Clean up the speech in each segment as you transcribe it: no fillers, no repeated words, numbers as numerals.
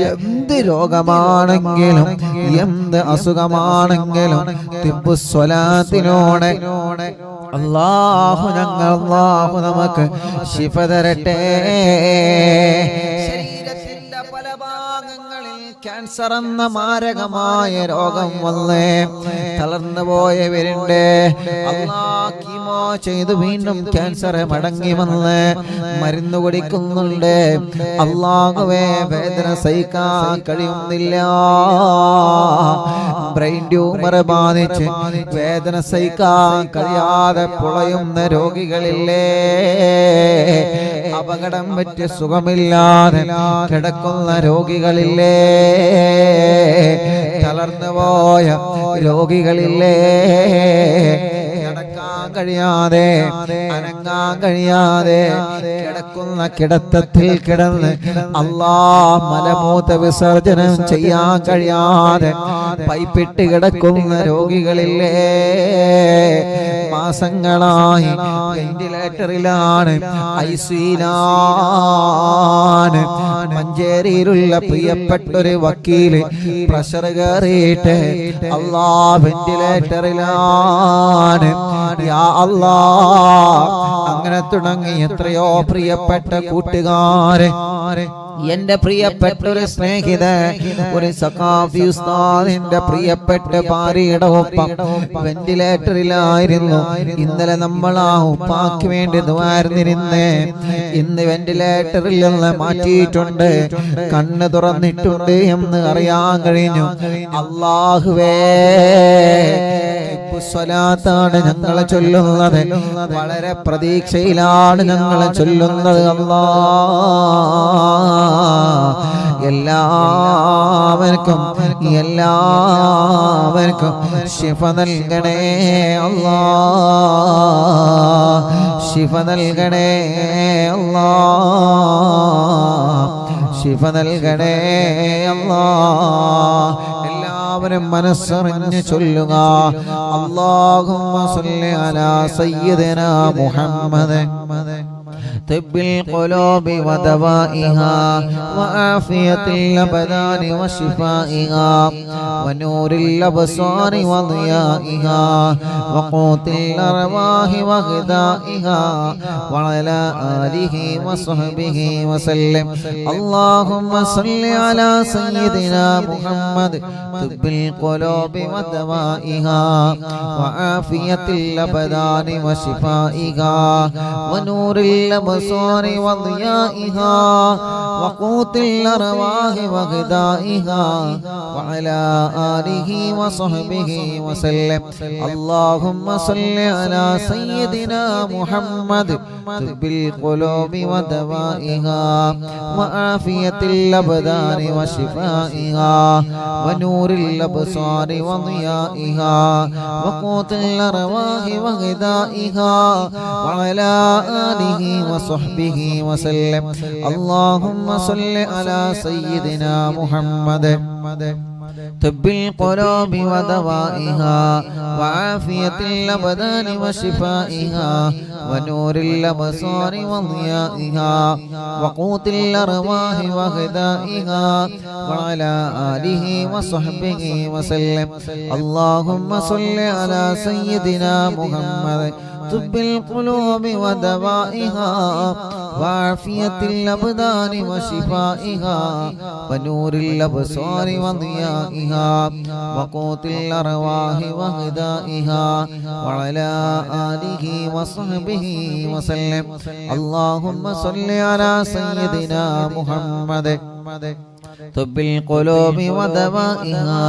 എന്ത് രോഗമാണെങ്കിലും എന്ത് അസുഖമാണെങ്കിലും തിബ്ബുസ്വലാത്തിനോടെ അല്ലാഹു നമുക്ക് ശിഫ തരട്ടെ. ശരീരത്തിന്റെ പല ഭാഗങ്ങളിൽ ക്യാൻസർ എന്ന മാരകമായ രോഗം വന്നേ തളർന്നു പോയവരുണ്ട്. അല്ലാഹ് കീമോ ചെയ്ത് വീണ്ടും ക്യാൻസർ മടങ്ങി വന്ന് മരുന്ന് കുടിക്കുന്നുണ്ട്. അല്ലാഹുവേ വേദന സഹിക്കാൻ കഴിയുന്നില്ല. ബ്രെയിൻ ട്യൂമർ ബാധിച്ച് വേദന സഹിക്കാൻ കഴിയാതെ പുളയുന്ന രോഗികളില്ലേ, അപകടം പറ്റി സുഖമില്ലാതെ കിടക്കുന്ന രോഗികളില്ലേ, തളർന്നു പോയ രോഗികളില്ലേ, നടക്കാൻ കഴിയാതെ അനങ്ങാൻ കഴിയാതെ കിടക്കുന്ന കിടത്തത്തിൽ കിടന്ന് അല്ലാഹ് മലമൂത്ര വിസർജനം ചെയ്യാൻ കഴിയാതെ പൈപ്പിട്ട് കിടക്കുന്ന രോഗികളില്ലേ, മാസങ്ങളായി വെന്റിലേറ്ററിലാണ്, ഐസിയിലാണ്. മഞ്ചേരിയിലുള്ള പ്രിയപ്പെട്ടൊരു വക്കീല് പ്രഷർ കയറിയിട്ട് അല്ലാഹ് വെന്റിലേറ്ററിലാണ്. യാ അല്ലാഹ്, അങ്ങനെ തുടങ്ങി എത്രയോ പ്രിയപ്പെട്ട കൂട്ടുകാരെ, എന്റെ പ്രിയപ്പെട്ട ഒരു സ്നേഹിത, ഒരു സഖാഫി ഉസ്താദിന്റെ പ്രിയപ്പെട്ട ഭാര്യയുടെ ഒപ്പം വെന്റിലേറ്ററിലായിരുന്നു. ഇന്നലെ നമ്മൾ ആ ഉപ്പാക്ക് വേണ്ടി ദുആർന്നിരുന്നേ. ഇന്ന് വെന്റിലേറ്ററിൽ നിന്ന് മാറ്റിയിട്ടുണ്ട്, കണ്ണ് തുറന്നിട്ടുണ്ട് എന്ന് അറിയാൻ കഴിഞ്ഞു. അല്ലാഹുവേ, സ്വലാത്താണ് ഞങ്ങൾ ചൊല്ലുന്നത്, വളരെ പ്രതീക്ഷയിലാണ് ഞങ്ങൾ ചൊല്ലുന്നത്. എല്ലാവർക്കും ശിഫ നൽകണേ അല്ലാഹ്, ശിഫ നൽകണേ അല്ലാഹ്, ശിഫ നൽകണേ അല്ലാഹ്. എല്ലാവരും മനസ്സറിഞ്ഞ് ചൊല്ലുക. അല്ലാഹുമ്മ സ്വല്ലി അലാ സയ്യിദിനാ മുഹമ്മദ് طب القلوب ودوائها وعافية الأبدان وشفائها ونور الأبصار وضيائها وقوت الأرواح وغذائها وعلى آله وصحبه وسلم. اللهم صل على سيدنا محمد طب القلوب ودوائها وعافية الأبدان وشفائها ونور الأبصار وضيائها وقوت الأرواح وغذائها وعلى آله وصحبه وسلم. اللهم صل على سيدنا محمد طب القلوب ودوائها وعافية الأبدان وشفائها ونور الأبصار وضيائها وقوت الأرواح وغذائها وعلى آله وصحبه وسلم. اللهم صل على سيدنا محمد طب القلوب ودوائها وعافية الأبدان وشفائها ونور الأبصار وضيائها وقوت الأرواح وغذائها وعلى آله وصحبه وسلم. اللهم صل على سيدنا محمد طب القلوب ودوائها وعافية الأبدان وشفائها ونور الأبصار وضيائها وقوت الأرواح وغذائها وعلى آله وصحبه وسلم. اللهم صل على سيدنا محمد طب القلوب ودوائها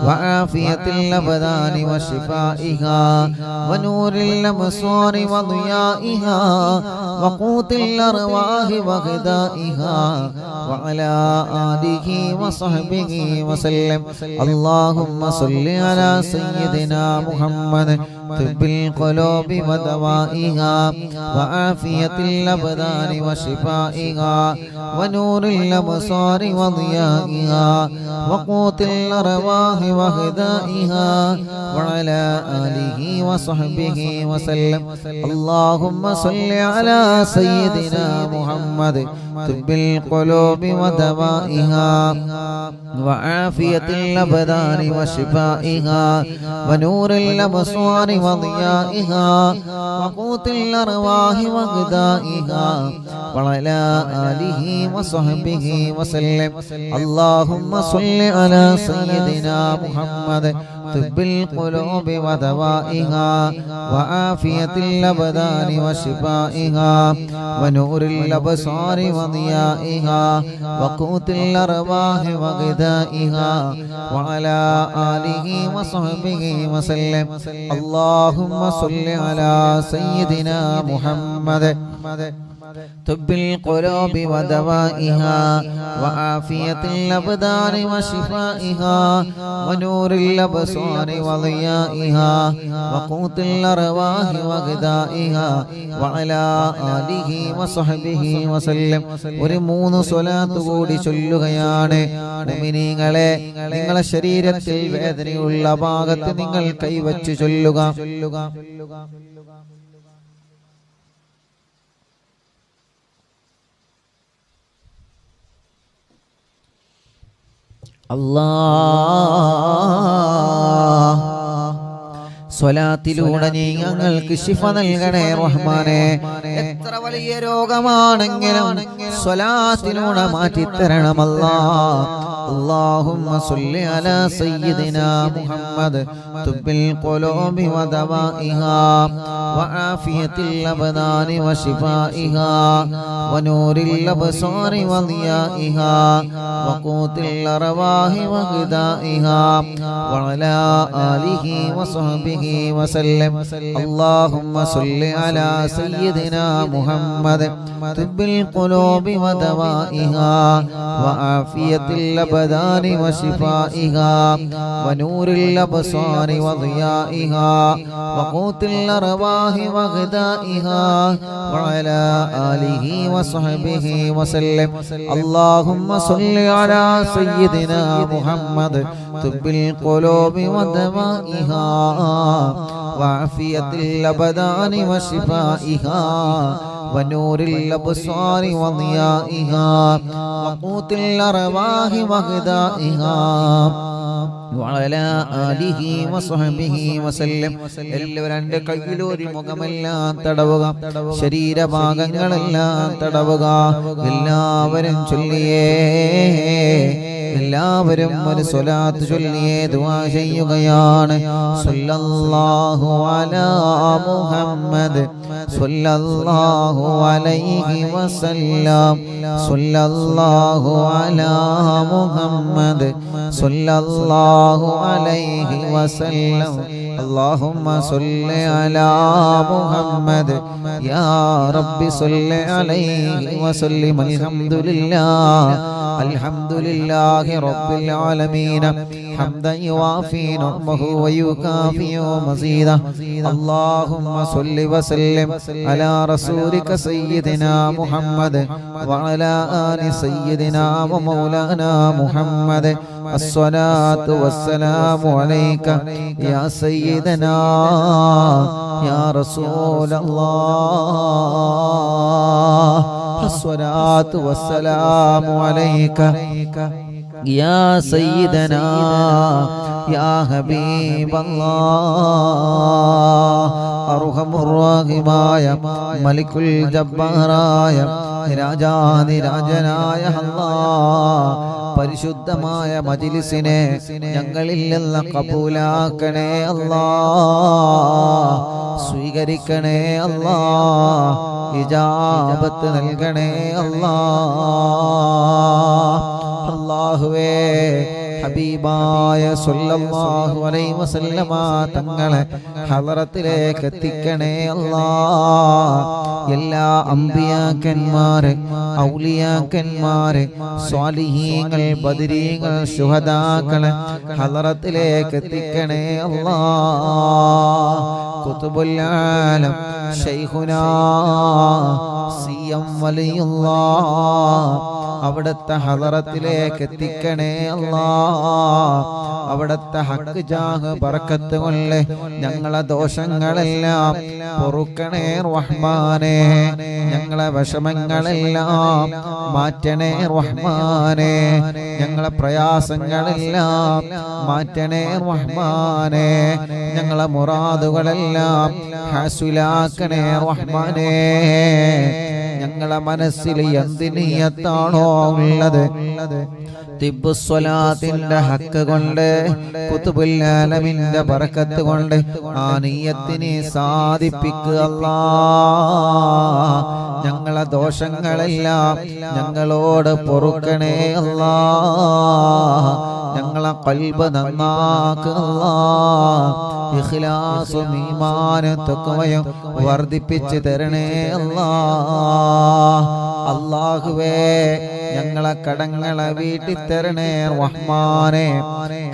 وعافية الأبدان وشفائها ونور الأبصار وضيائها وقوت الأرواح وغذائها وعلى آله وصحبه وسلم. اللهم صل على سيدنا محمد طب القلوب ودوائها وعافية الأبدان وشفائها ونور الأبصار وضيائها وقوت الأرواح وغذائها وعلى آله وصحبه وسلم. اللهم صل على سيدنا محمد طب القلوب ودوائها وعافية الأبدان وشفائها ونور الأبصار وضيائها وقوت الأرواح وغذائها وعلى آله وصحبه وسلم. اللهم صل على سيدنا محمد طب القلوب ودوائها وعافية الأبدان وشفائها ونور الأبصار وضيائها وقوت الأرواح وغذائها وعلى آله وصحبه وسلم. اللهم صل على سيدنا محمد طب القلوب ودوائها وعافية الأبدان وشفائها ونور الأبصار وضيائها وقوت الأرواح وغذائها وعلى آله وصحبه وسلم. ഒരു 3 സ്വലാത്ത് കൂടി ചൊല്ലുകയാണ്. മുഅ്മിനീങ്ങളെ, നിങ്ങളുടെ ശരീരത്തിൽ വേദനയുള്ള ഭാഗത്ത് നിങ്ങൾ കൈവച്ച് ചൊല്ലുക. അല്ലാഹ് സ്വലാത്തിലൂടെ നീ ഞങ്ങൾക്ക് ശിഫ നൽകണേ റഹ്മാനെ. എത്ര വലിയ രോഗമാണെങ്കിലും സ്വലാത്തിലൂടെ മാറ്റിത്തരണം അല്ലാഹ്. اللهم صل على سيدنا محمد طب القلوب ودوائها وعافية الأبدان وشفائها ونور الأبصار وضيائها وقوت الأرواح وغذائها وعلى آله وصحبه وسلم. اللهم صل على سيدنا محمد طب القلوب ودوائها وعافية الأبدان وشفائها ونور الأبصار وضيائها وقوت الأرواح وغذائها وعلى آله وصحبه وسلم. اللهم صل على سيدنا محمد طب القلوب ودوائها وعافية الأبدان وشفائها ونور الأبصار وضيائها وقوت الأرواح وغذائها وعلى آله وصحبه وسلم. എല്ലാവരും രണ്ട് കൈയിലൊരു മുഖമെല്ലാം തടവുക, ശരീരഭാഗങ്ങളെല്ലാം തടവുക. എല്ലാവരും ചൊല്ലിയേ, എല്ലാവരും ഒരു സ്വലാത്ത് ചൊല്ലിയേ ദുആ ചെയ്യുകയാണ്. സല്ലല്ലാഹു അലാ മുഹമ്മദ് സല്ലല്ലാഹു അലൈഹി വസല്ലം സല്ലല്ലാഹു അലാ മുഹമ്മദ് സല്ലല്ലാഹു അലൈഹി വസല്ലം. اللهم صل على محمد يا رب صل عليه وسلم. الحمد لله رب العالمين حمدا يوافي نعمه ويكافئ مزيدا. اللهم صل وسلم على رسولك سيدنا محمد وعلى آل سيدنا ومولانا محمد. الصلاة والسلام عليك يا سيدنا يا رسول الله. الصلاة والسلام عليك يا سيدنا يا حبيب الله. അർഹമുർറഹീമായ മലിക്കുൽ ജബ്ബാറായ രാജാധിരാജനായ അല്ലാഹ്, പരിശുദ്ധമായ മജ്ലിസിനെ ഞങ്ങളിൽ നിന്ന് കബൂലാക്കണേ അല്ലാഹ്. സ്വീകരിക്കണേ അല്ലാഹ്. ഇജാബത്ത് നൽകണേ അല്ലാഹ്. അല്ലാഹുവേ, ഹബീബായ സല്ലല്ലാഹു അലൈഹി വസല്ലമ തങ്ങളെ ഹളറത്തിലേക്ക് എത്തിക്കണേ അല്ലാഹ്. എല്ലാ അംബിയാക്കന്മാരെ, ഔലിയാക്കന്മാരെ, സ്വാലിഹീങ്ങൾ, ബദരീങ്ങൾ, ശുഹദാക്കളെ ഹളറത്തിലേക്ക് എത്തിക്കണേ അല്ലാഹ്. ഖുതുബുൽ ആലം ശൈഖുനാ സിയം വലിയുള്ളാഹ് അവിടുത്തെ ഹളറത്തിലേക്ക് എത്തിക്കണേ അല്ലാഹ്. അവിടുത്തെ ഹക്ക് ജാഹ് ബറക്കത്ത് കൊണ്ട് ഞങ്ങളെ ദോഷങ്ങളെല്ലാം പൊറുക്കണേ റഹ്മാനേ. ഞങ്ങളെ വിഷമങ്ങളെല്ലാം മാറ്റണേ റഹ്മാനേ. ഞങ്ങളെ പ്രയാസങ്ങളെല്ലാം മാറ്റണേ റഹ്മാനേ. ഞങ്ങളെ മുറാദുകളെല്ലാം ഹാസുലാക്കണേ റഹ്മാനേ. ഞങ്ങളെ മനസ്സിൽ എന്ത് നിയ്യത്താണോ ഉള്ളത് തിബ്ബുസ്വലാത്തിന്റെ ഹക്ക് കൊണ്ട് ഖുതുബുൽ ആലമിന്റെ ബറക്കത്ത് കൊണ്ട് ആ നിയ്യത്തിനെ സാധിപ്പിക്കുക അല്ലാഹ്. ഞങ്ങളെ ദോഷങ്ങളെല്ലാം ഞങ്ങളോട് പൊറുക്കണേ അല്ലാഹ്. ഞങ്ങളെ ഖൽബ് നന്നാക്കുക അല്ലാഹ്. ഇഖ്ലാസും ഈമാനും തഖ്വയും വർദ്ധിപ്പിച്ചു തരണേ അല്ലാഹ്. അല്ലാഹുവേ ഞങ്ങളെ കടങ്ങളെ വീട്ടി തരണേ റഹ്മാനേ.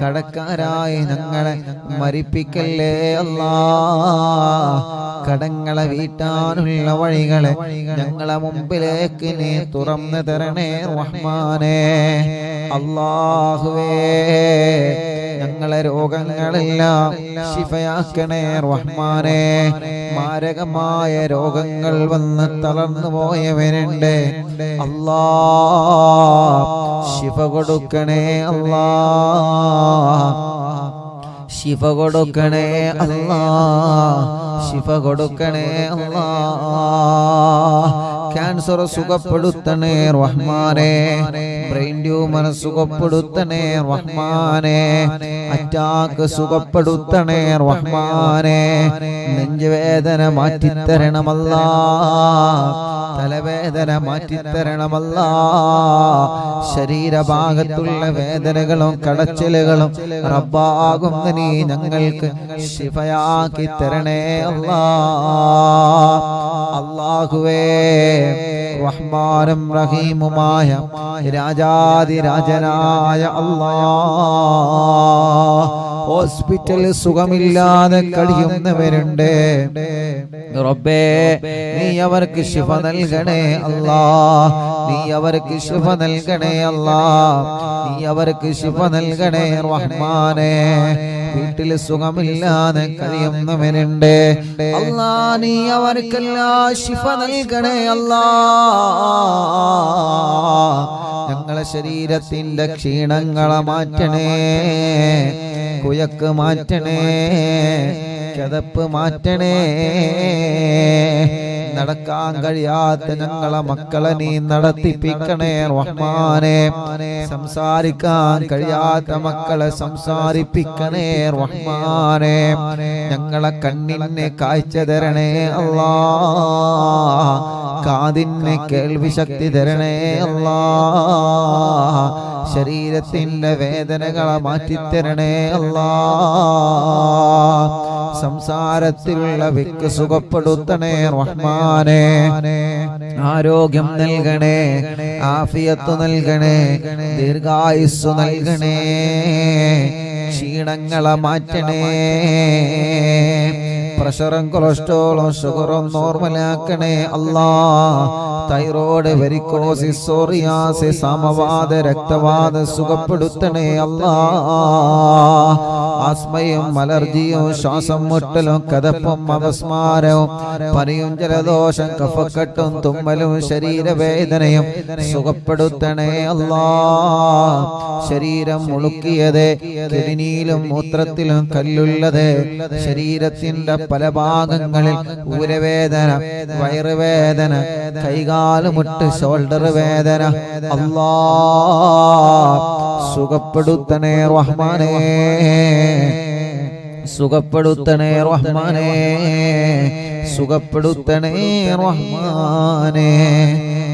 കടക്കാരായി ഞങ്ങളെ മരിപ്പിക്കല്ലേ അല്ലാഹ്. കടങ്ങളെ വീട്ടാനുള്ള വഴികളെ ഞങ്ങളെ മുമ്പിലേക്ക് നീ തുറന്നു തരണേ റഹ്മാനേ. അല്ലാഹുവേ ഞങ്ങളെ രോഗങ്ങളെല്ലാം ശിഫയാക്കണേ റഹ്മാനേ. മാരകമായ രോഗങ്ങൾ വന്ന് തളർന്നു പോയവരുണ്ട് അല്ലാഹ്. ശിഫ കൊടുക്കണേ അല്ലാഹ്. ശിഫ കൊടുക്കണേ അല്ലാഹ്. ശിഫ കൊടുക്കണേ അല്ലാഹ്. ക്യാൻസർ സുഖപ്പെടുത്തണേ റഹ്മാനേ. ബ്രെയിൻ ട്യൂമർ സുഖപ്പെടുത്തണേ റഹ്മാനേ. അറ്റാക്ക് സുഖപ്പെടുത്തണേ റഹ്മാനേ. നെഞ്ചുവേദന മാറ്റിത്തരണമല്ലാ. തലവേദന മാറ്റിത്തരണമല്ലാ. ശരീരഭാഗത്തുള്ള വേദനകളും കടച്ചിലുകളും റബ്ബാകുന്ന നീ ഞങ്ങൾക്ക് ശിഫയാക്കി തരണേ അല്ലാ. അല്ലാഹുവേ റഹ്മാനും റഹീമുമായ രാജാതിരാജനായ അല്ലാഹ്. ഹോസ്പിറ്റൽ സുഖമില്ലാതെ കഴിയുന്നവരുണ്ട് റബ്ബേ. നീ അവർക്ക് ശിഫ നൽകണേ അല്ലാഹ്. നീ അവർക്ക് ശിഫ നൽകണേ അല്ലാഹ്. നീ അവർക്ക് ശിഫ നൽകണേ റഹ്മാനേ. വീട്ടിൽ സുഖമില്ലാതെ കഴിയുന്നവരുണ്ട് അല്ലാഹ്. നീ അവർക്കെല്ലാം ശിഫ നൽകണേ അല്ലാഹ്. ഞങ്ങളെ ശരീരത്തിന്റെ ക്ഷീണങ്ങളെ മാറ്റണേ. കുയക്ക് മാറ്റണേ. കിതപ്പ് മാറ്റണേ. നടക്കാൻ കഴിയാത്ത ഞങ്ങളെ മക്കളെ നീ നടത്തിപ്പിക്കണേ റഹ്മാനേ. സംസാരിക്കാൻ കഴിയാത്ത മക്കളെ സംസാരിപ്പിക്കണേ റഹ്മാനേ. ഞങ്ങളെ കണ്ണിന് കാഴ്ച തരണേ അല്ലാഹ്. കാതിന് കേൾവി ശക്തി തരണേ അല്ലാഹ്. ശരീരത്തിന്റെ വേദനകളെ മാറ്റിത്തരണേ അല്ലാഹ്. സംസാരത്തിലുള്ള വിക്ക് സുഖപ്പെടുത്തണേ റഹ്മാനേ. ആരോഗ്യം നൽകണേ. ആഫിയത്ത് നൽകണേ. ദീർഘായുസ്സു നൽകണേ. ക്ഷീണങ്ങളെ മാറ്റണേ. പ്രഷറും കൊളസ്ട്രോളും ഷുഗറും നോർമലാക്കണേ അല്ലാഹ്. തൈറോയ്ഡ്, വെരിക്കോസിസ്, സോറിയാസിസ്, സമവാത, രക്തവാത സുഖപ്പെടുത്തണേ അല്ലാഹ്. ആസ്മയും അലർജിയും ശ്വാസം മുട്ടലും കതപ്പും അപസ്മാരവും പനിയും ജലദോഷം കഫക്കെട്ടും തുമ്മലും ശരീരവേദനയും സുഖപ്പെടുത്തണേ അല്ലാഹ്. ശരീരം മുളുക്കിയത്, കിഡ്നിയിലും മൂത്രത്തിലും കല്ലുള്ളത്, ശരീരത്തിന്റെ പല ഭാഗങ്ങളിൽ ഊരവേദന, വയറുവേദന, കൈകാലുമുട്ട് ഷോൾഡർ വേദന അല്ലാഹ് സുഖപ്പെടുത്തണേ റഹ്മാനേ. സുഖപ്പെടുത്തണേ റഹ്മാനേ. സുഖപ്പെടുത്തണേ റഹ്മാനേ.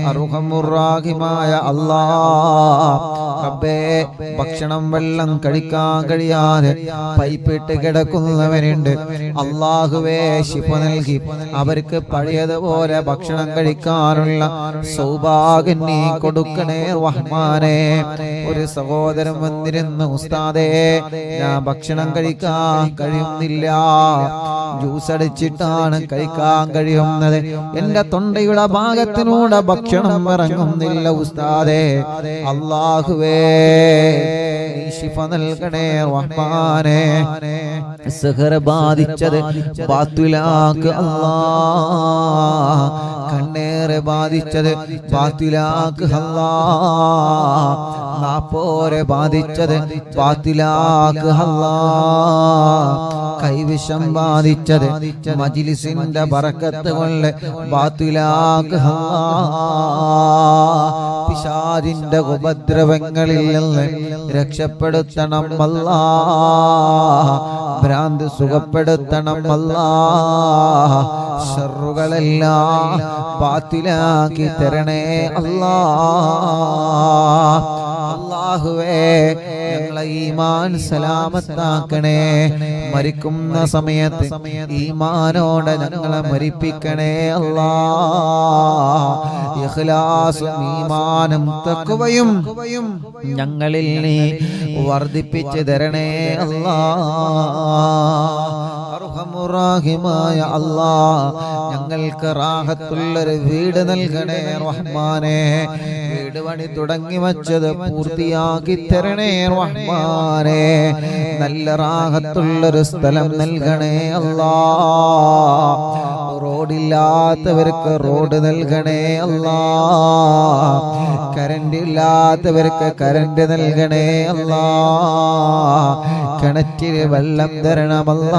അർഹമുർ-റഹീമായ അല്ലാഹ് റബ്ബേ, ഭക്ഷണം വെള്ളം കഴിക്കാൻ കഴിയാതെ പൈപ്പിട്ട് കിടക്കുന്നവരുണ്ട് അല്ലാഹുവേ. ശിഫ നൽകി അവർക്ക് പഴയതുപോലെ ഭക്ഷണം കഴിക്കാനുള്ള സൗഭാഗ്യം നീ കൊടുക്കണേ റഹ്മാനേ. ഒരു സഹോദരൻ വന്നിരുന്നു, ഉസ്താദേ ഞാൻ ഭക്ഷണം കഴിക്കാൻ കഴിയുന്നില്ല, ജ്യൂസ് അടിച്ചിട്ടാണ് കഴിക്കാൻ കഴിയുന്നത്. എന്റെ തൊണ്ടയുടെ ഭാഗത്തിനൂടെ ഭക്ഷണം ഇറങ്ങുന്നില്ല ഉസ്താദേ. അല്ലാഹുവേ നീ ശിഫ നൽകണേ റഹ്മാനേ. സിഹർ ബാധിച്ചത് ബാത്തുലാക്ക് അല്ലാഹ്. കണ്ണേറ് ബാധിച്ചത് ബാത്തുലാക്ക് അല്ലാഹ്. നാപ്പോരെ ബാധിച്ചത് ബാത്തുലാക്ക് അല്ലാഹ്. കൈവിഷം ബാധിച്ചത് മജ്ലിസിന്റെ ബറക്കത്ത് കൊണ്ട് ബാത്തുലാക്ക് അല്ലാഹ്. പിശാചിന്റെ ഉപദ്രവങ്ങളിൽ നിന്ന് രക്ഷപ്പെടുത്തണം അല്ലാഹ്. ഭ്രാന്ത് സുഖപ്പെടുത്തണം അല്ലാഹ്. ശർറുകളെല്ലാം ബാത്തിലാക്കി തരണേ അല്ലാഹ്. അല്ലാഹുവേ ഞങ്ങളെ ഈമാൻ സലാമത്താക്കണേ. മരിക്കുന്ന സമയത്ത് ഈമാനോടെ ഞങ്ങളെ മരിപ്പിക്കണേ അല്ലാഹ്. ഇഖ്ലാസും ഈമാനും തഖ്വയും ഞങ്ങളിൽ നീ വർദ്ധിപ്പിച്ചു തരണേ അല്ലാഹ്. അർഹമുറാഹിമായ അല്ലാഹ് ഞങ്ങൾക്ക് റാഹത്തുള്ളൊരു വീട് നൽകണേ റഹ്മാനേ. വീട് പണി തുടങ്ങി വച്ചത് പൂർത്തിയാക്കി തരണേ റഹ്മാനേ. നല്ല റാഹത്തുള്ളൊരു സ്ഥലം നൽകണേ അല്ലാഹ്. റോഡില്ലാത്തവർക്ക് റോഡ് നൽകണേ അല്ലാഹ്. കറണ്ട് ഇല്ലാത്തവർക്ക് കറണ്ട് നൽകണേ അല്ലാഹ്. കിണറ്റിൽ വെള്ളം തരണമല്ലാഹ്.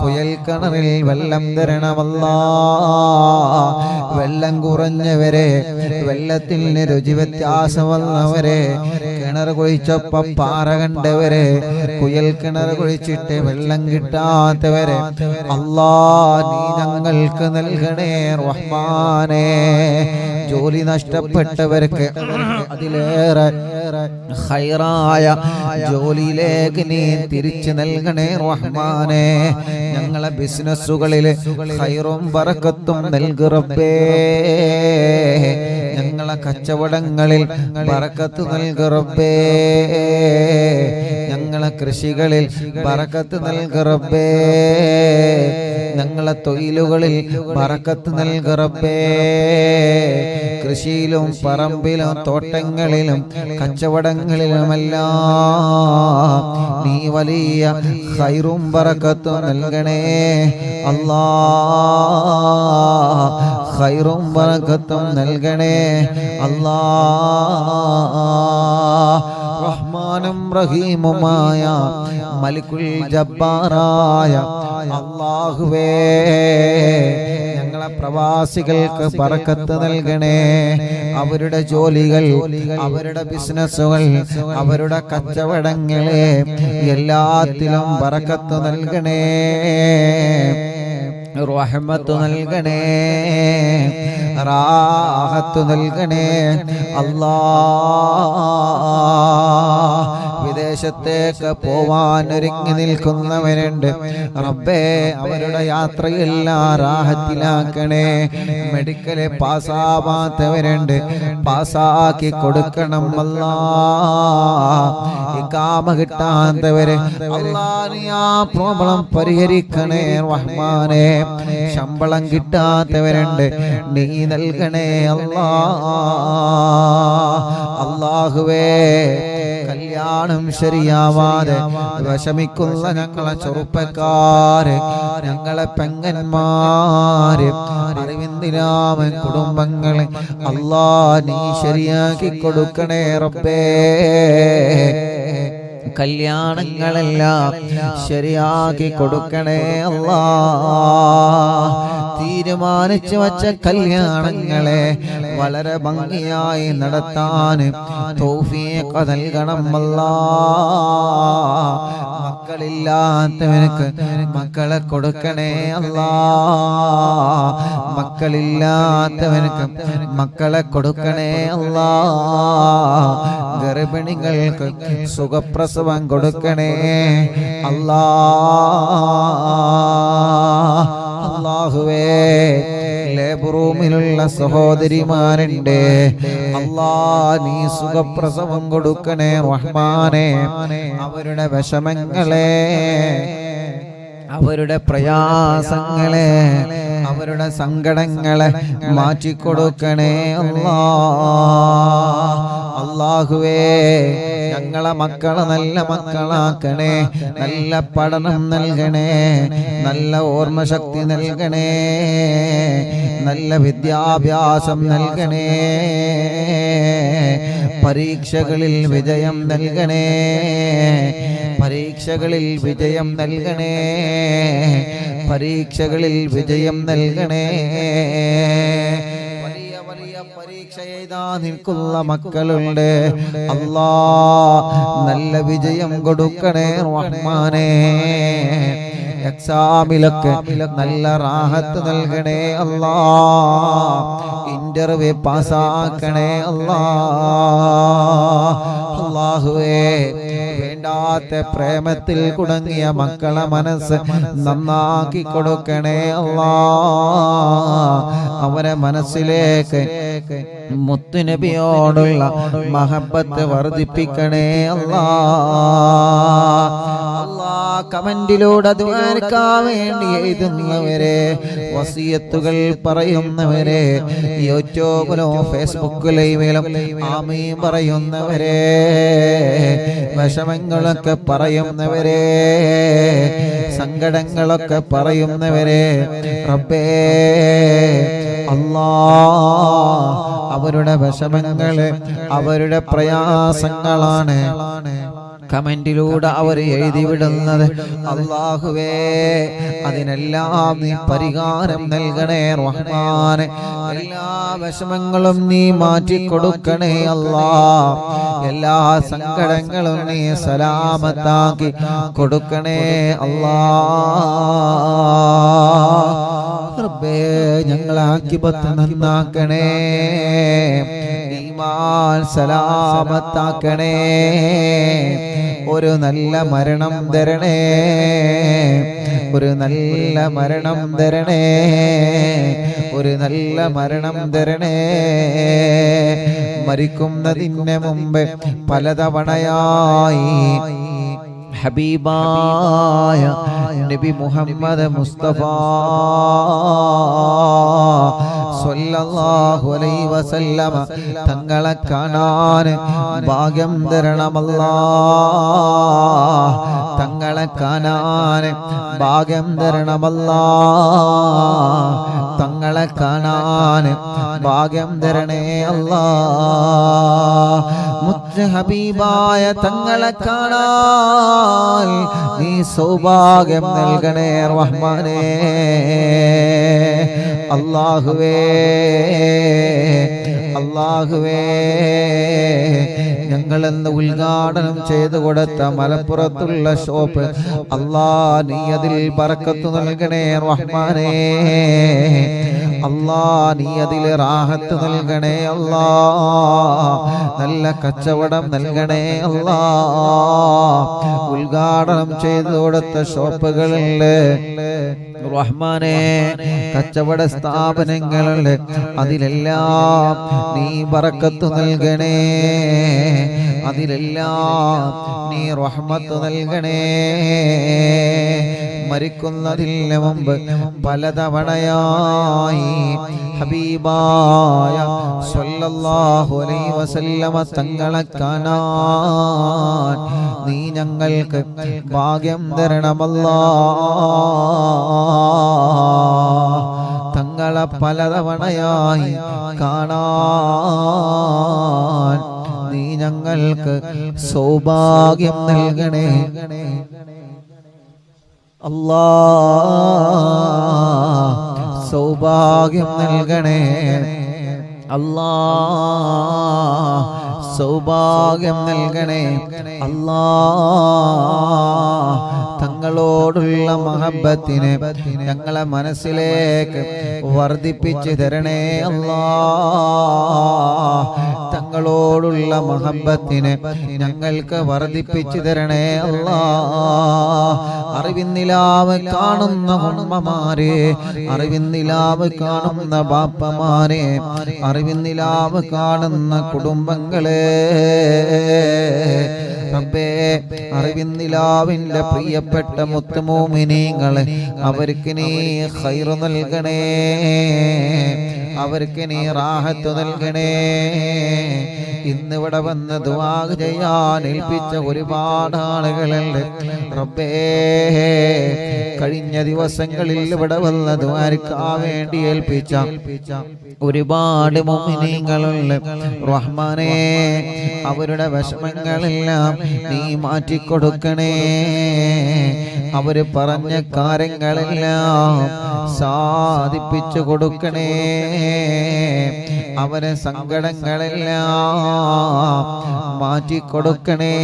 കുയൽ കിണറിൽ വെള്ളം തരണമല്ലാഹ്. വെള്ളം കുറഞ്ഞവരെ, വെള്ളത്തിന് രുചി വ്യത്യാസം വന്നവരെ, കിണർ കുഴിച്ചപ്പം പാറ കണ്ടവരെ, കുയൽ കിണർ കുഴിച്ചിട്ട് വെള്ളം കിട്ടാത്തവരെ അല്ലാഹ് നീ ഞങ്ങൾക്ക് നൽകണേ റഹ്മാനേ. ജോലി നഷ്ടപ്പെട്ടവർക്ക് അതിലേറെ ഖൈറായ ജോലിയിലേക്ക് നീ തിരിച്ചു നൽകണേ റഹ്മാനേ. ഞങ്ങളെ ബിസിനസ്സുകളിൽ ഖൈറും ബറക്കത്തും നൽകു റബ്ബേ. ഞങ്ങളെ കച്ചവടങ്ങളിൽ ബറക്കത്ത് നൽകു റബ്ബേ. ഞങ്ങളെ കൃഷികളിൽ ബറക്കത്ത് നൽകു റബ്ബേ. ഞങ്ങളെ തൊഴിലുകളിൽ ബറക്കത്ത് നൽകു റബ്ബേ. കൃഷിയിലും പറമ്പിലും തോട്ടങ്ങളിലും കച്ചവടങ്ങളിലുമെല്ലാം നീ വലിയ ഖൈറും ബറക്കത്തും നൽകണേ അല്ലാഹ്. ഖൈറും ബറക്കത്തും നൽകണേ അല്ലാഹ്. റഹ്മാനും റഹീമുമായ മലിക്കുൽ ജബ്ബാറായ അല്ലാഹുവേ ഞങ്ങളെ പ്രവാസികൾക്ക് ബറക്കത്ത് നൽകണേ. അവരുടെ ജോലികൾ, അവരുടെ ബിസിനസ്സുകൾ, അവരുടെ കച്ചവടങ്ങളെ എല്ലാത്തിലും ബറക്കത്ത് നൽകണേ. റഹ്മത്ത് നൽകണേ, റാഹത്ത് നൽകണേ അല്ലാഹ്. വിദേശത്തേക്ക് പോവാൻ ഒരുങ്ങി നിൽക്കുന്നവരുണ്ട് റബ്ബേ. അവരുടെ യാത്രയെല്ലാം റാഹത്തിലാക്കണേ. മെഡിക്കല് പാസ്സാവാത്തവരുണ്ട്, പാസ്സാക്കി കൊടുക്കണം അല്ലാഹ്. ഇഖാമ കിട്ടാത്തവര് അല്ലാഹ് നീ ആ പ്രോബ്ലം പരിഹരിക്കണേ റഹ്മാനേ. ശമ്പളം കിട്ടാത്തവരുണ്ട്, നീ നൽകണേ അല്ലാഹ്. അല്ലാഹുവേ കല്യാണം ശരിയാവാതെ വിഷമിക്കുന്ന ഞങ്ങളെ ചെറുപ്പക്കാര്, ഞങ്ങളെ പെങ്ങന്മാര്, അറിവിന്ദിരാമൻ കുടുംബങ്ങളെ അല്ലാഹ് നീ ശരിയാക്കി കൊടുക്കണേ റബ്ബേ. കല്യാണങ്ങളെല്ലാം ശരിയാക്കി കൊടുക്കണേ അല്ലാഹ്. തീരുമാനിച്ചു വച്ച കല്യാണങ്ങളെ വളരെ ഭംഗിയായി നടത്താൻ തൗഫീഖ് നൽകണം അല്ലാഹ്. മക്കളില്ലാത്തവർക്ക് മക്കളെ കൊടുക്കണേ അല്ലാഹ്. മക്കളില്ലാത്തവർക്ക് മക്കളെ കൊടുക്കണേ അല്ലാഹ്. ഗർഭിണികൾക്ക് സുഖപ്രസവം കൊടുക്കണേ അല്ലാഹ്. അല്ലാഹുവേ ലേബർ റൂമിലുള്ള സഹോദരിമാരുണ്ട് അല്ലാഹ് നീ സുഖപ്രസവം കൊടുക്കണേ റഹ്മാനേ. അവരുടെ വിഷമങ്ങളെ അവരുടെ പ്രയാസങ്ങളെ അവരുടെ സങ്കടങ്ങളെ മാറ്റിക്കൊടുക്കണേ അല്ലാഹുവേ ഞങ്ങളെ മക്കളെ നല്ല മക്കളാക്കണേ നല്ല പഠനം നൽകണേ നല്ല ഓർമ്മശക്തി നൽകണേ നല്ല വിദ്യാഭ്യാസം നൽകണേ പരീക്ഷകളിൽ വിജയം നൽകണേ പരീക്ഷകളിൽ വിജയം നൽകണേ പരീക്ഷകളിൽ വിജയം നൽകണേ വലിയ വലിയ പരീക്ഷ എഴുതാൻ നിൽക്കുന്ന മക്കളുണ്ട് അല്ലാ നല്ല വിജയം കൊടുക്കണേ റഹ്മാനേ എക്സാമിലൊക്കെ നല്ല റാഹത്ത് നൽകണേ അല്ലാ ഇന്റർവ്യൂ പാസ്സാക്കണേ അല്ലാഹുവേ വേണ്ടാത്ത പ്രേമത്തിൽ കുടുങ്ങിയ മക്കളെ മനസ്സ് നന്നാക്കി കൊടുക്കണേ അല്ലാ അവരെ മനസ്സിലേക്ക് മുത്തുനബിയോടുള്ള മഹബത്ത് വർദ്ധിപ്പിക്കണേ അല്ലാ കമന്റിലൂടെ ദുആക്കാൻ വേണ്ടി എഴുതുന്നവരെ വസിയത്തുകൾ പറയുന്നവരെ യൂട്യൂബിലോ ഫേസ്ബുക്ക് ലൈവിലും ആമീൻ പറയുന്നവരെ വിഷമങ്ങളൊക്കെ പറയുന്നവരെ സങ്കടങ്ങളൊക്കെ പറയുന്നവരെ റബ്ബേ അല്ലാ അവരുടെ വിഷമങ്ങള് അവരുടെ പ്രയാസങ്ങളാണ് കമന്റിലൂടെ അവർ എഴുതി വിടുന്നത് അല്ലാഹുവേ അതിനെല്ലാം നീ പരിഹാരം നൽകണേ റഹ്മാനെ എല്ലാ വിഷമങ്ങളും നീ മാറ്റി കൊടുക്കണേ അല്ലാ എല്ലാ സങ്കടങ്ങളും നീ സലാമത്താക്കി കൊടുക്കണേ അല്ലാ റബ്ബേ ഞങ്ങളെ ആഖിബത്ത് നന്നാക്കണേ ഈമാൻ സലാമത്താക്കണേ ഒരു നല്ല മരണം തരണേ ഒരു നല്ല മരണം തരണേ ഒരു നല്ല മരണം തരണേ മരിക്കുന്നതിന് മുമ്പ് പലതവണയായി ഹബീബായ നബി മുഹമ്മദ് മുസ്തഫ സ്വല്ലല്ലാഹു അലൈഹി വസല്ലമ തങ്ങളെ കാണാൻ ഭാഗ്യം തരണമല്ലാ തങ്ങളെ കാണാൻ ഭാഗ്യം തരണമല്ലാ തങ്ങളെ കാണാൻ ഭാഗ്യം തരണേ അല്ലാ മുത്ത് ഹബീബായ തങ്ങളെ കാണാൻ നീ സൗഭാഗ്യം നൽകണേ റഹ്മാനേ അല്ലാഹുവേ അല്ലാഹുവേ ഞങ്ങളെന്ന് ഉദ്ഘാടനം ചെയ്തു കൊടുത്ത മലപ്പുറത്തുള്ള ഷോപ്പ് അല്ലാ നീ അതിൽ ബറക്കത്ത് നൽകണേ റഹ്മാനേ അല്ലാ നീ അതിൽ റാഹത്ത് നൽകണേ അല്ലാ നല്ല കച്ചവടം നൽകണേ അല്ലാ ഉദ്ഘാടനം ചെയ്തു കൊടുത്ത ഷോപ്പുകളിൽ റഹ്മാനേ കച്ചവട സ്ഥാപനങ്ങളിൽ അതിലെല്ലാം നീ ബറക്കത്ത് നൽകണേ അതിലെല്ലാം നീ റഹ്മത്ത് നൽകണേ മരിക്കുന്നതിന് മുമ്പ് പലതവണയായി ഹബീബായ സ്വല്ലല്ലാഹു അലൈഹി വസല്ലമ തങ്ങളെ കാണാൻ നീ ഞങ്ങൾക്ക് ഭാഗ്യം തരണമല്ലാ തങ്ങളെ പലതവണയായി കാണാൻ നീ ഞങ്ങൾക്ക് സൗഭാഗ്യം നൽകണേ അല്ലാ സൗഭാഗ്യം നൽകണേ അല്ലാ സൗഭാഗ്യം നൽകണേ അല്ലാ തങ്ങളോടുള്ള മഹബത്തിനെ ഞങ്ങളെ മനസ്സിലേക്ക് വർദ്ധിപ്പിച്ചു തരണേ അല്ലാ തങ്ങളോടുള്ള മഹബത്തിനെ ഞങ്ങൾക്ക് വർദ്ധിപ്പിച്ചു തരണേ അല്ലാ അറിവിന്നിലാവ് കാണുന്ന ഉമ്മമാരെ അറിവിന്നിലാവ് കാണുന്ന ബാപ്പമാരെ അറിവിന്നിലാവ് കാണുന്ന കുടുംബങ്ങളെ റബ്ബേ അറിവിന്നിലാവിന്റെ പ്രിയപ്പെട്ട മുത്തുമോമിനീങ്ങളെ അവർക്ക് നീ ഖൈറ് നൽകണേ, അവർക്ക് നീ റാഹത്ത് നൽകണേ. ഇന്നിവിടെ വന്ന് ദുആ ചെയ്യാൻ ഏൽപ്പിച്ച ഒരുപാട് ആളുകളുണ്ട് റബ്ബേ. കഴിഞ്ഞ ദിവസങ്ങളിൽ ഇവിടെ വന്ന് ദുആർക്കാൻ വേണ്ടി ഏൽപ്പിച്ച ഒരുപാട് മുഅ്മിനീങ്ങളുണ്ട് റഹ്മാനേ. അവരുടെ വിഷമങ്ങളെല്ലാം നീ മാറ്റിക്കൊടുക്കണേ. അവര് പറഞ്ഞ കാര്യങ്ങളെല്ലാം സാധിപ്പിച്ചു കൊടുക്കണേ. അവരെ സങ്കടങ്ങളെല്ലാം മാറ്റിക്കൊടുക്കണേ.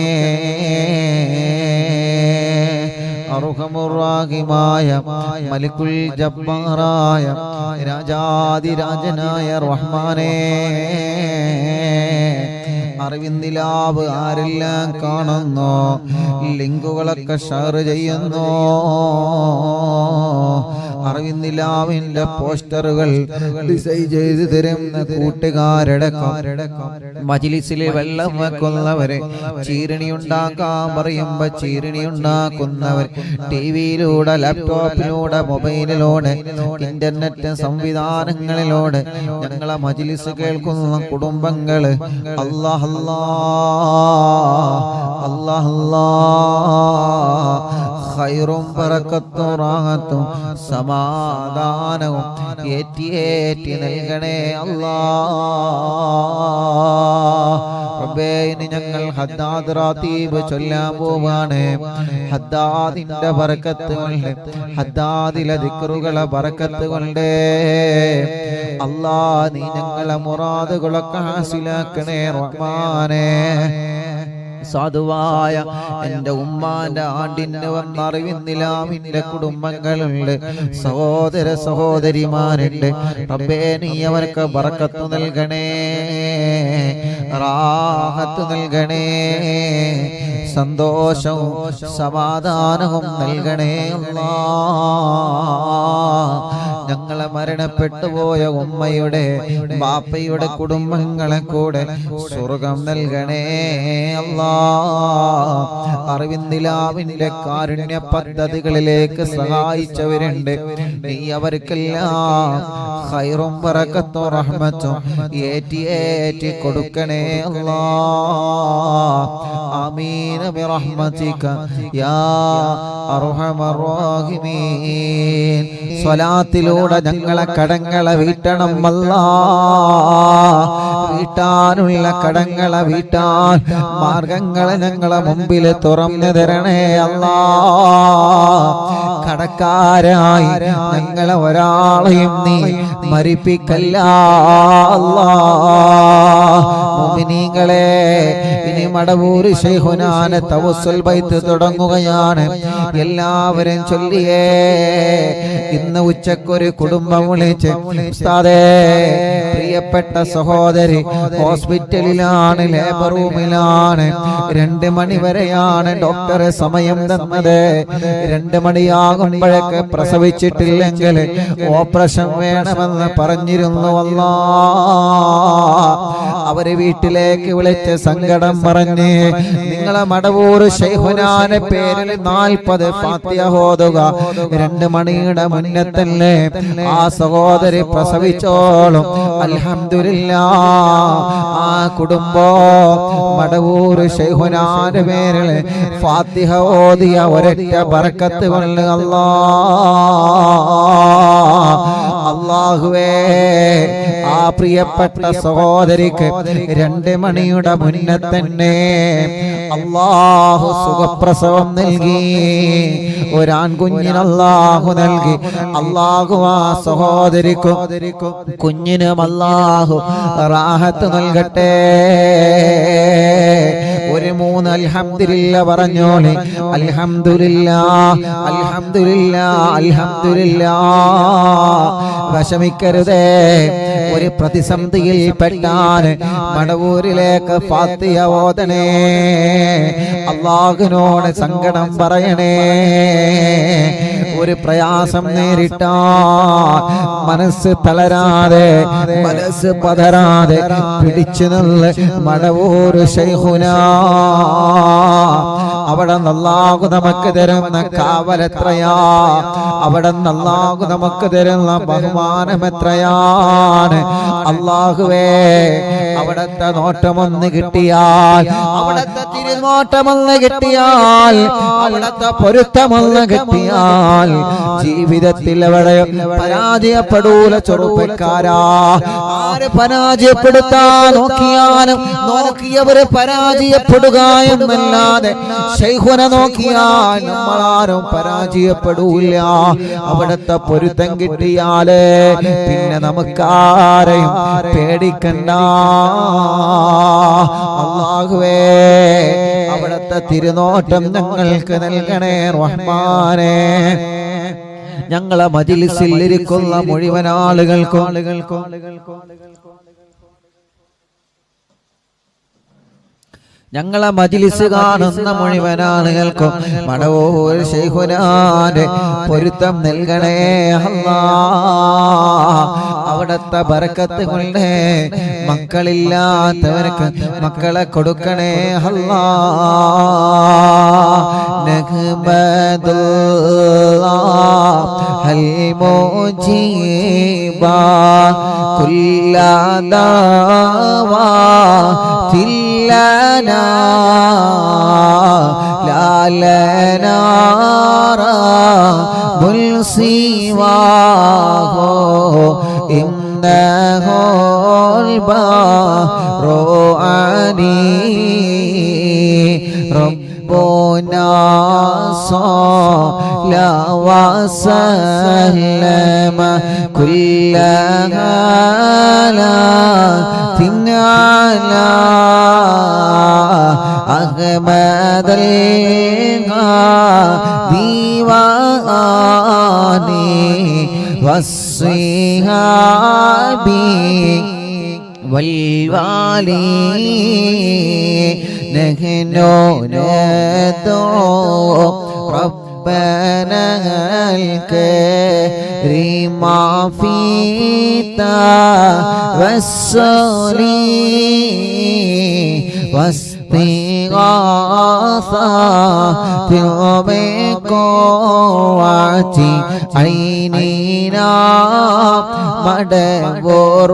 അർഹമുർ-റാഹിമായ മലിക്കുൽ ജബ്ബാറായ രാജാതിരാജനായ റഹ്മാനേ, അറിവിന്ദിലാവ് ആരെല്ലാം കാണുന്നു, ലിങ്കുകളൊക്കെ ഷെയർ ചെയ്യുന്നു, അറിവിന്ദിലാവിന്റെ പോസ്റ്ററുകൾ ഡിസൈൻ ചെയ്ത് തരുന്ന കൂട്ടുകാരടക്കം, മജ്ലിസിൽ വെള്ളം വെക്കുന്നവരെ, ചീരണി ഉണ്ടാക്കാൻ പറയുമ്പോ ചീരണി ഉണ്ടാക്കുന്നവർ, ടിവിയിലൂടെ, ലാപ്ടോപ്പിലൂടെ, മൊബൈലിലൂടെ, ഇന്റർനെറ്റ് സംവിധാനങ്ങളിലൂടെ ഞങ്ങളെ മജ്ലിസ് കേൾക്കുന്ന കുടുംബങ്ങള് അല്ലാഹ് അല്ലാഹ് ഖൈറും ബറക്കത്തും റാഹത്തും സമാധാനവും ഏറ്റി നൽകണേ അല്ലാഹ്. റബ്ബേ, ഇനി ഞങ്ങൾ ഹദ്ദാദ് റാത്തീബ് ചൊല്ലാൻ പോവാണ്. ഹദ്ദാദിന്റെ ബറക്കത്ത് കൊണ്ട്, ഹദ്ദാദിലെ ദിക്റുകളെ ബറക്കത്ത് കൊണ്ട് അല്ലാഹ് നീ ഞങ്ങളെ മുറാദുകളൊക്കെ ഹാസിലാക്കണേ റഹ്മാനേ. സാധുവായ എൻ്റെ ഉമ്മാന്റെ ആണ്ടിന് വന്നറിവിന്നിലാവിന്റെ കുടുംബങ്ങളുണ്ട്, സഹോദര സഹോദരിമാരുണ്ട്. റബ്ബേ, നീ അവർക്ക് ബറക്കത്ത് നൽകണേ, റാഹത്ത് നൽകണേ, സന്തോഷവും സമാധാനവും നൽകണേ അല്ലാഹ്. ഞങ്ങളെ മരണപ്പെട്ടു പോയ ഉമ്മയുടെ ബാപ്പയുടെ കുടുംബങ്ങളെ കൂടെ സ്വർഗം നൽകണേ അല്ലാഹ്. അറിവിന്ദിലാവിന്റെ കാരുണ്യ പദ്ധതികളിലേക്ക് സഹായിച്ചവരുണ്ട്, നീ അവർക്കെല്ലാം ഖൈറും ബറക്കത്തും റഹ്മത്തും ഏറ്റി കൊടുക്കണേ അല്ലാഹ്. ആമീൻ ബിറഹ്മതിക യാ അർഹമർ റഹീമീൻ. സ്വലാത്തിലൂടെ ഞങ്ങളെ കടങ്ങളെ വീട്ടണം അല്ലാഹ്. വീട്ടാനുള്ള കടങ്ങളെ വീട്ടാൻ മാർഗങ്ങളെ ഞങ്ങളെ മുമ്പിൽ തുറന്നു തരണേ അല്ലാഹ്. കടക്കാരായി ഞങ്ങളെ ഒരാളെയും നീ മരിപ്പിക്കല്ല അല്ലാഹ്. മുഅ്മിനീങ്ങളെ, ഇനി മടവൂർ ശൈഖുനാനെ തവസ്സുൽ ബൈത്ത് തുടങ്ങുകയാണ്. എല്ലാവരും ചൊല്ലിയേ. ഇന്ന് ഉച്ചക്കൊരു കുടുംബം വിളിച്ച്, ഉസ്താദേ, പ്രിയപ്പെട്ട സഹോദരി ഹോസ്പിറ്റലിലാണ്, ലേബർ റൂമിലാണ്, 2 മണി വരെയാണ് ഡോക്ടറെ സമയം തന്നത്. 2 മണിയാകുമ്പോഴൊക്കെ പ്രസവിച്ചിട്ടില്ലെങ്കിൽ ഓപ്പറേഷൻ വേണമെന്ന് പറഞ്ഞിരുന്നു അല്ലാഹ്. അവര് വീട്ടിലേക്ക് വിളിച്ച് സങ്കടം പറഞ്ഞ്, നിങ്ങളെ മടവൂർ ശൈഖുനാന്റെ പേരിൽ 40 ഫാത്തിഹ ഓതുക, 2 മണിയുടെ മുന്നേ തന്നെ ആ സഹോദരി പ്രസവിച്ചോളും. അൽഹംദുലില്ലാഹ്, ആ കുടുംബം മടവൂർ ശൈഖുനാന്റെ പേരിൽ ഫാത്തിഹ ഓതിയ ഒരൊറ്റ ബറക്കത്ത് കൊണ്ട് അല്ലാഹുവേ, ആ പ്രിയപ്പെട്ട സഹോദരിക്ക് 2 മണിയുടെ മുന്നേ തന്നെ അല്ലാഹു സുഖപ്രസവം നൽകി, ഒരാൺകുഞ്ഞിന് അല്ലാഹു നൽകി. അല്ലാഹു ആ സഹോദരിക്കും കുഞ്ഞിനും അല്ലാഹു റാഹത്ത് നൽകട്ടെ. ഒരു 3 അൽഹംദുലില്ലാ പറഞ്ഞോളി. അൽഹംദുലില്ലാഹ്, അൽഹംദുലില്ലാഹ്, അൽഹംദുലില്ലാഹ്. വിഷമിക്കരുതേ. ഒരു പ്രതിസന്ധിയിൽ പെട്ടാൻ മടവൂരിലേക്ക് ഫാത്തിഹ ഓതണേ, അല്ലാഹുവിനോട് സങ്കടം പറയണേ. ഒരു പ്രയാസം നേരിട്ടാൽ മനസ്സ് തളരാതെ, മനസ്സ് പതരാതെ പിടിച്ചു നിന്ന് മടവൂർ ശൈഖുനാ അവിടെ അല്ലാഹു നമുക്ക് തരുന്ന കാവലെത്രയാ, അവിടെ അല്ലാഹു നമുക്ക് തരുന്ന ബഹുമാനം എത്രയാണ്. അല്ലാഹുവേ, അവിടത്തെ നോട്ടമൊന്ന് കിട്ടിയാൽ, അവിടത്തെ തിരുനോട്ടമൊന്ന് കിട്ടിയാൽ, അവിടത്തെ പൊരുത്തമൊന്ന് കിട്ടിയാൽ ജീവിതത്തിൽ അവിടെ പരാജയപ്പെടൂല ചെറുപ്പക്കാരാ. ആര് പരാജയപ്പെടുത്താൻ നോക്കിയാലും നോക്കിയവര് പരാജയപ്പെടുക എന്നല്ലാതെ ശൈഖുനെ നോക്കിയാൽ നമ്മളാരും പരാജയപ്പെടൂല. അവിടത്തെ പൊരുത്തം കിട്ടിയാലേ പിന്നെ നമുക്കാരെയും പേടിക്കണ്ട. അല്ലാഹുവേ, അവിടത്തെ തിരുനോട്ടം ഞങ്ങൾക്ക് നൽകണേ റഹ്മാനേ. ഞങ്ങളെ മജ്‌ലിസിൽ ഇരിക്കുന്ന മുഴുവൻ ആളുകൾക്കും ഞങ്ങളെ മജ്‌ലിസ് കാണുന്ന മുഴുവൻ ആളുകൾക്കും മടവൂർ ശൈഖുനാന്റെ പൊരുത്തം നൽകണേ അല്ലാഹ്. അവിടത്തെ ബറക്കത്ത് കൊണ്ട് മക്കളില്ലാത്തവർക്ക് മക്കളെ കൊടുക്കണേ അല്ലാഹ്. നഹ്മദുല്ലാഹൽ മുജീബ കുല്ലാ ദഅവാതിൽ لنا لا لنا رب سواه إنه البر عني ربنا صلى وسلم كل هالات على أحمد الديواني والصحاب والوالي نحن ندعو ربنا الكريم في توسل واستغاثة بقوة عيننا مدبر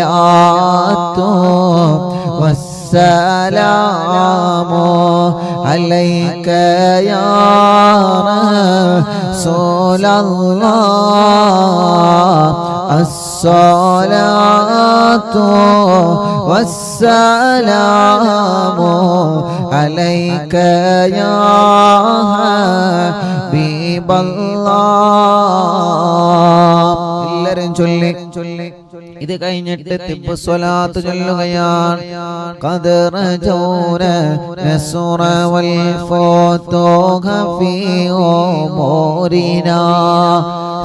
الصلاة والسلام عليك يا رسول الله. الصلاة والسلام عليك يا حبيب الله. എല്ലാവരും ചൊല്ലി ഇത് കഴിഞ്ഞിട്ട് തിബ്ബു സ്വലാത്ത് ചൊല്ലുകയാണ്. ഖദർ ജൗന നസ്റ വൽ ഫതൂഹ ഫീ ഉമൂരിനാ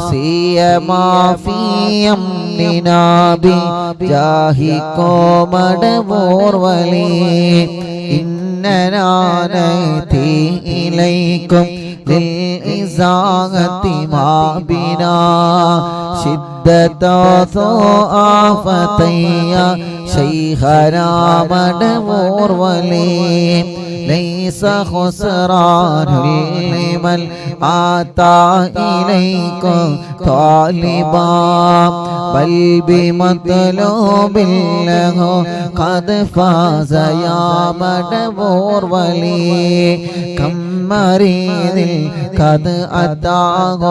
സിയമാ ഫീ അംനിനാ ബിജാഹികോ മടവൂർ വലി ഇന്നനാ നഅതി ഇലൈക്കും للإزاغة ما بنا شدة ضعفتي شيخنا مدبور ولي ليس خسران لمن آتى إليكم طالبا بل بمطلوب له قد فاز يا مدبور ولي كم مريض قد أتاه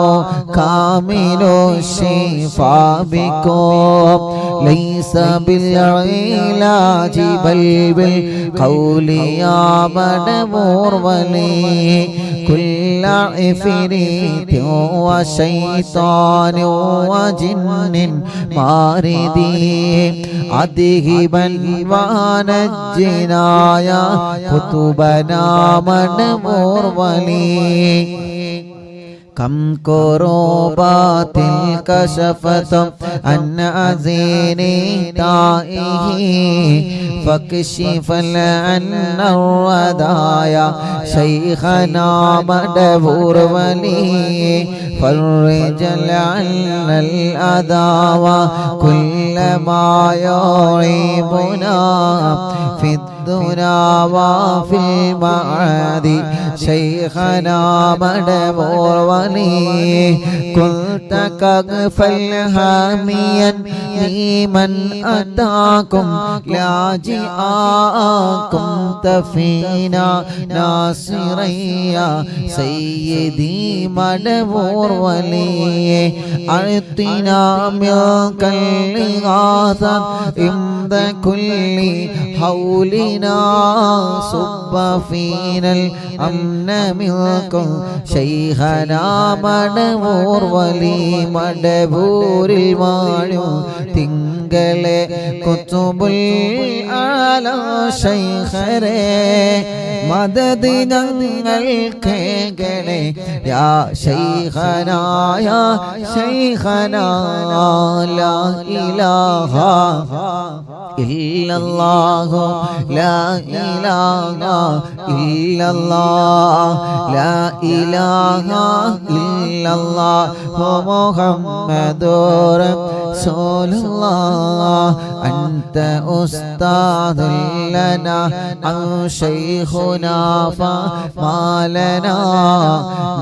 كامل الشفاء بكم ليس بالعلاج بل بالقول يا مدبور ولي كل عفريت وشيطان وجن ماردي أذهبا ونجنا يا كتبنا مدبور ولي كم كروبات كشفت عن عزيني تائه فاكشف عنا الردايا شيخنا مدبور ولي فرج عنا الأذى وكل ما يعيبنا في الدنيا وفي المعاد شيخنا مدبور ولي كنت كغفا هاميا لمن أتاكم لاجئاكم تفينا ناصريا سيدي مدبور ولي أعطنا منك الإغاثة عند كل حولنا صب فينا الأمن منكم شيخنا مدبور ولي مدبور المعلم തിങ്കളെ കുതുബുൽ ആലാ ശൈഖരേ മദദ് ഞങ്ങൾക്ക് ഗണേ യാ ശൈഖനാ യാ ശൈഖനാ ലാ ഇലാഹ ഇല്ലല്ലാഹു ലാ ഇലാഹ ഇല്ലല്ലാഹ് ലാ ഇലാഹ ഇല്ലല്ലാഹു മുഹമ്മദുർ رسول الله أنت أستاذ لنا أو شيخنا فما لنا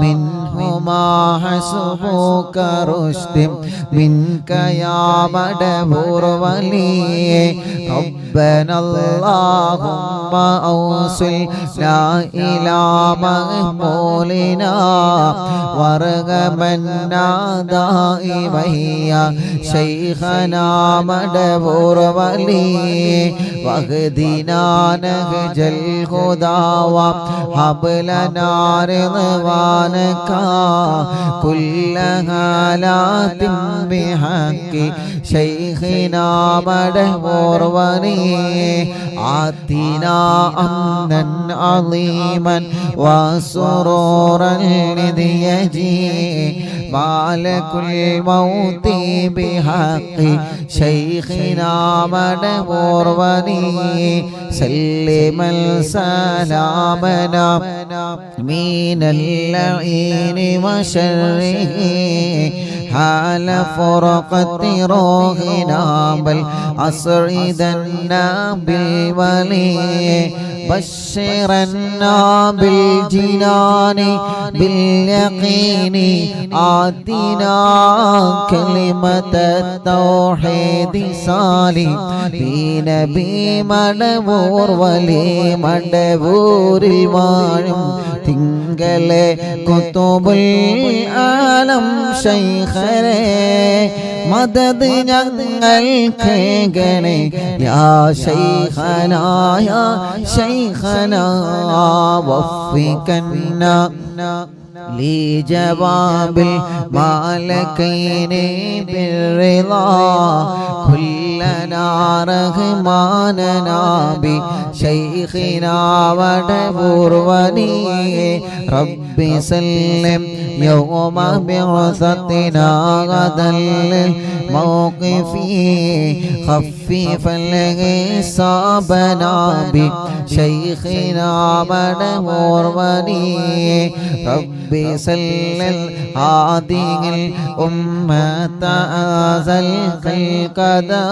منهما حسبك رشد منك يا مدبور ولي ربنا اللهم أوصلنا إلى مقبولنا وارغمنا دائما يا شيخنا مدبور ولي واهدنا نهج الهدى وهب لنا رضوانك كل حالات بحق شيخنا مدبور ولي آتنا أمنا عظيما وسرورا لذيجي مالك الموت بحق شيخنا مدبور ولي سلم سلامنا من اللعين وشره حال فرقة روحنا بل أسعدنا بالولي بشرنا بالجنان باليقين آتنا كلمة التوحيد صالح بنبي مدبور ولي مدبور المعلم തിങ്കളെ കുതുബുൽ ആലം ശൈഖരേ മദദ് ഞങ്ങൾക്ക് ഗണേ യാ ശൈഖനാ യാ ശൈഖനാ വഫികന്ന لجواب المالكين بالرضا كلنا رحماننا بشيخنا مدبور ولي رب سلم يوم بعثتنا غدا الموقف خفف الحسابنا بشيخنا مدبور ولي رب سلل هذه الأمة أزل القدا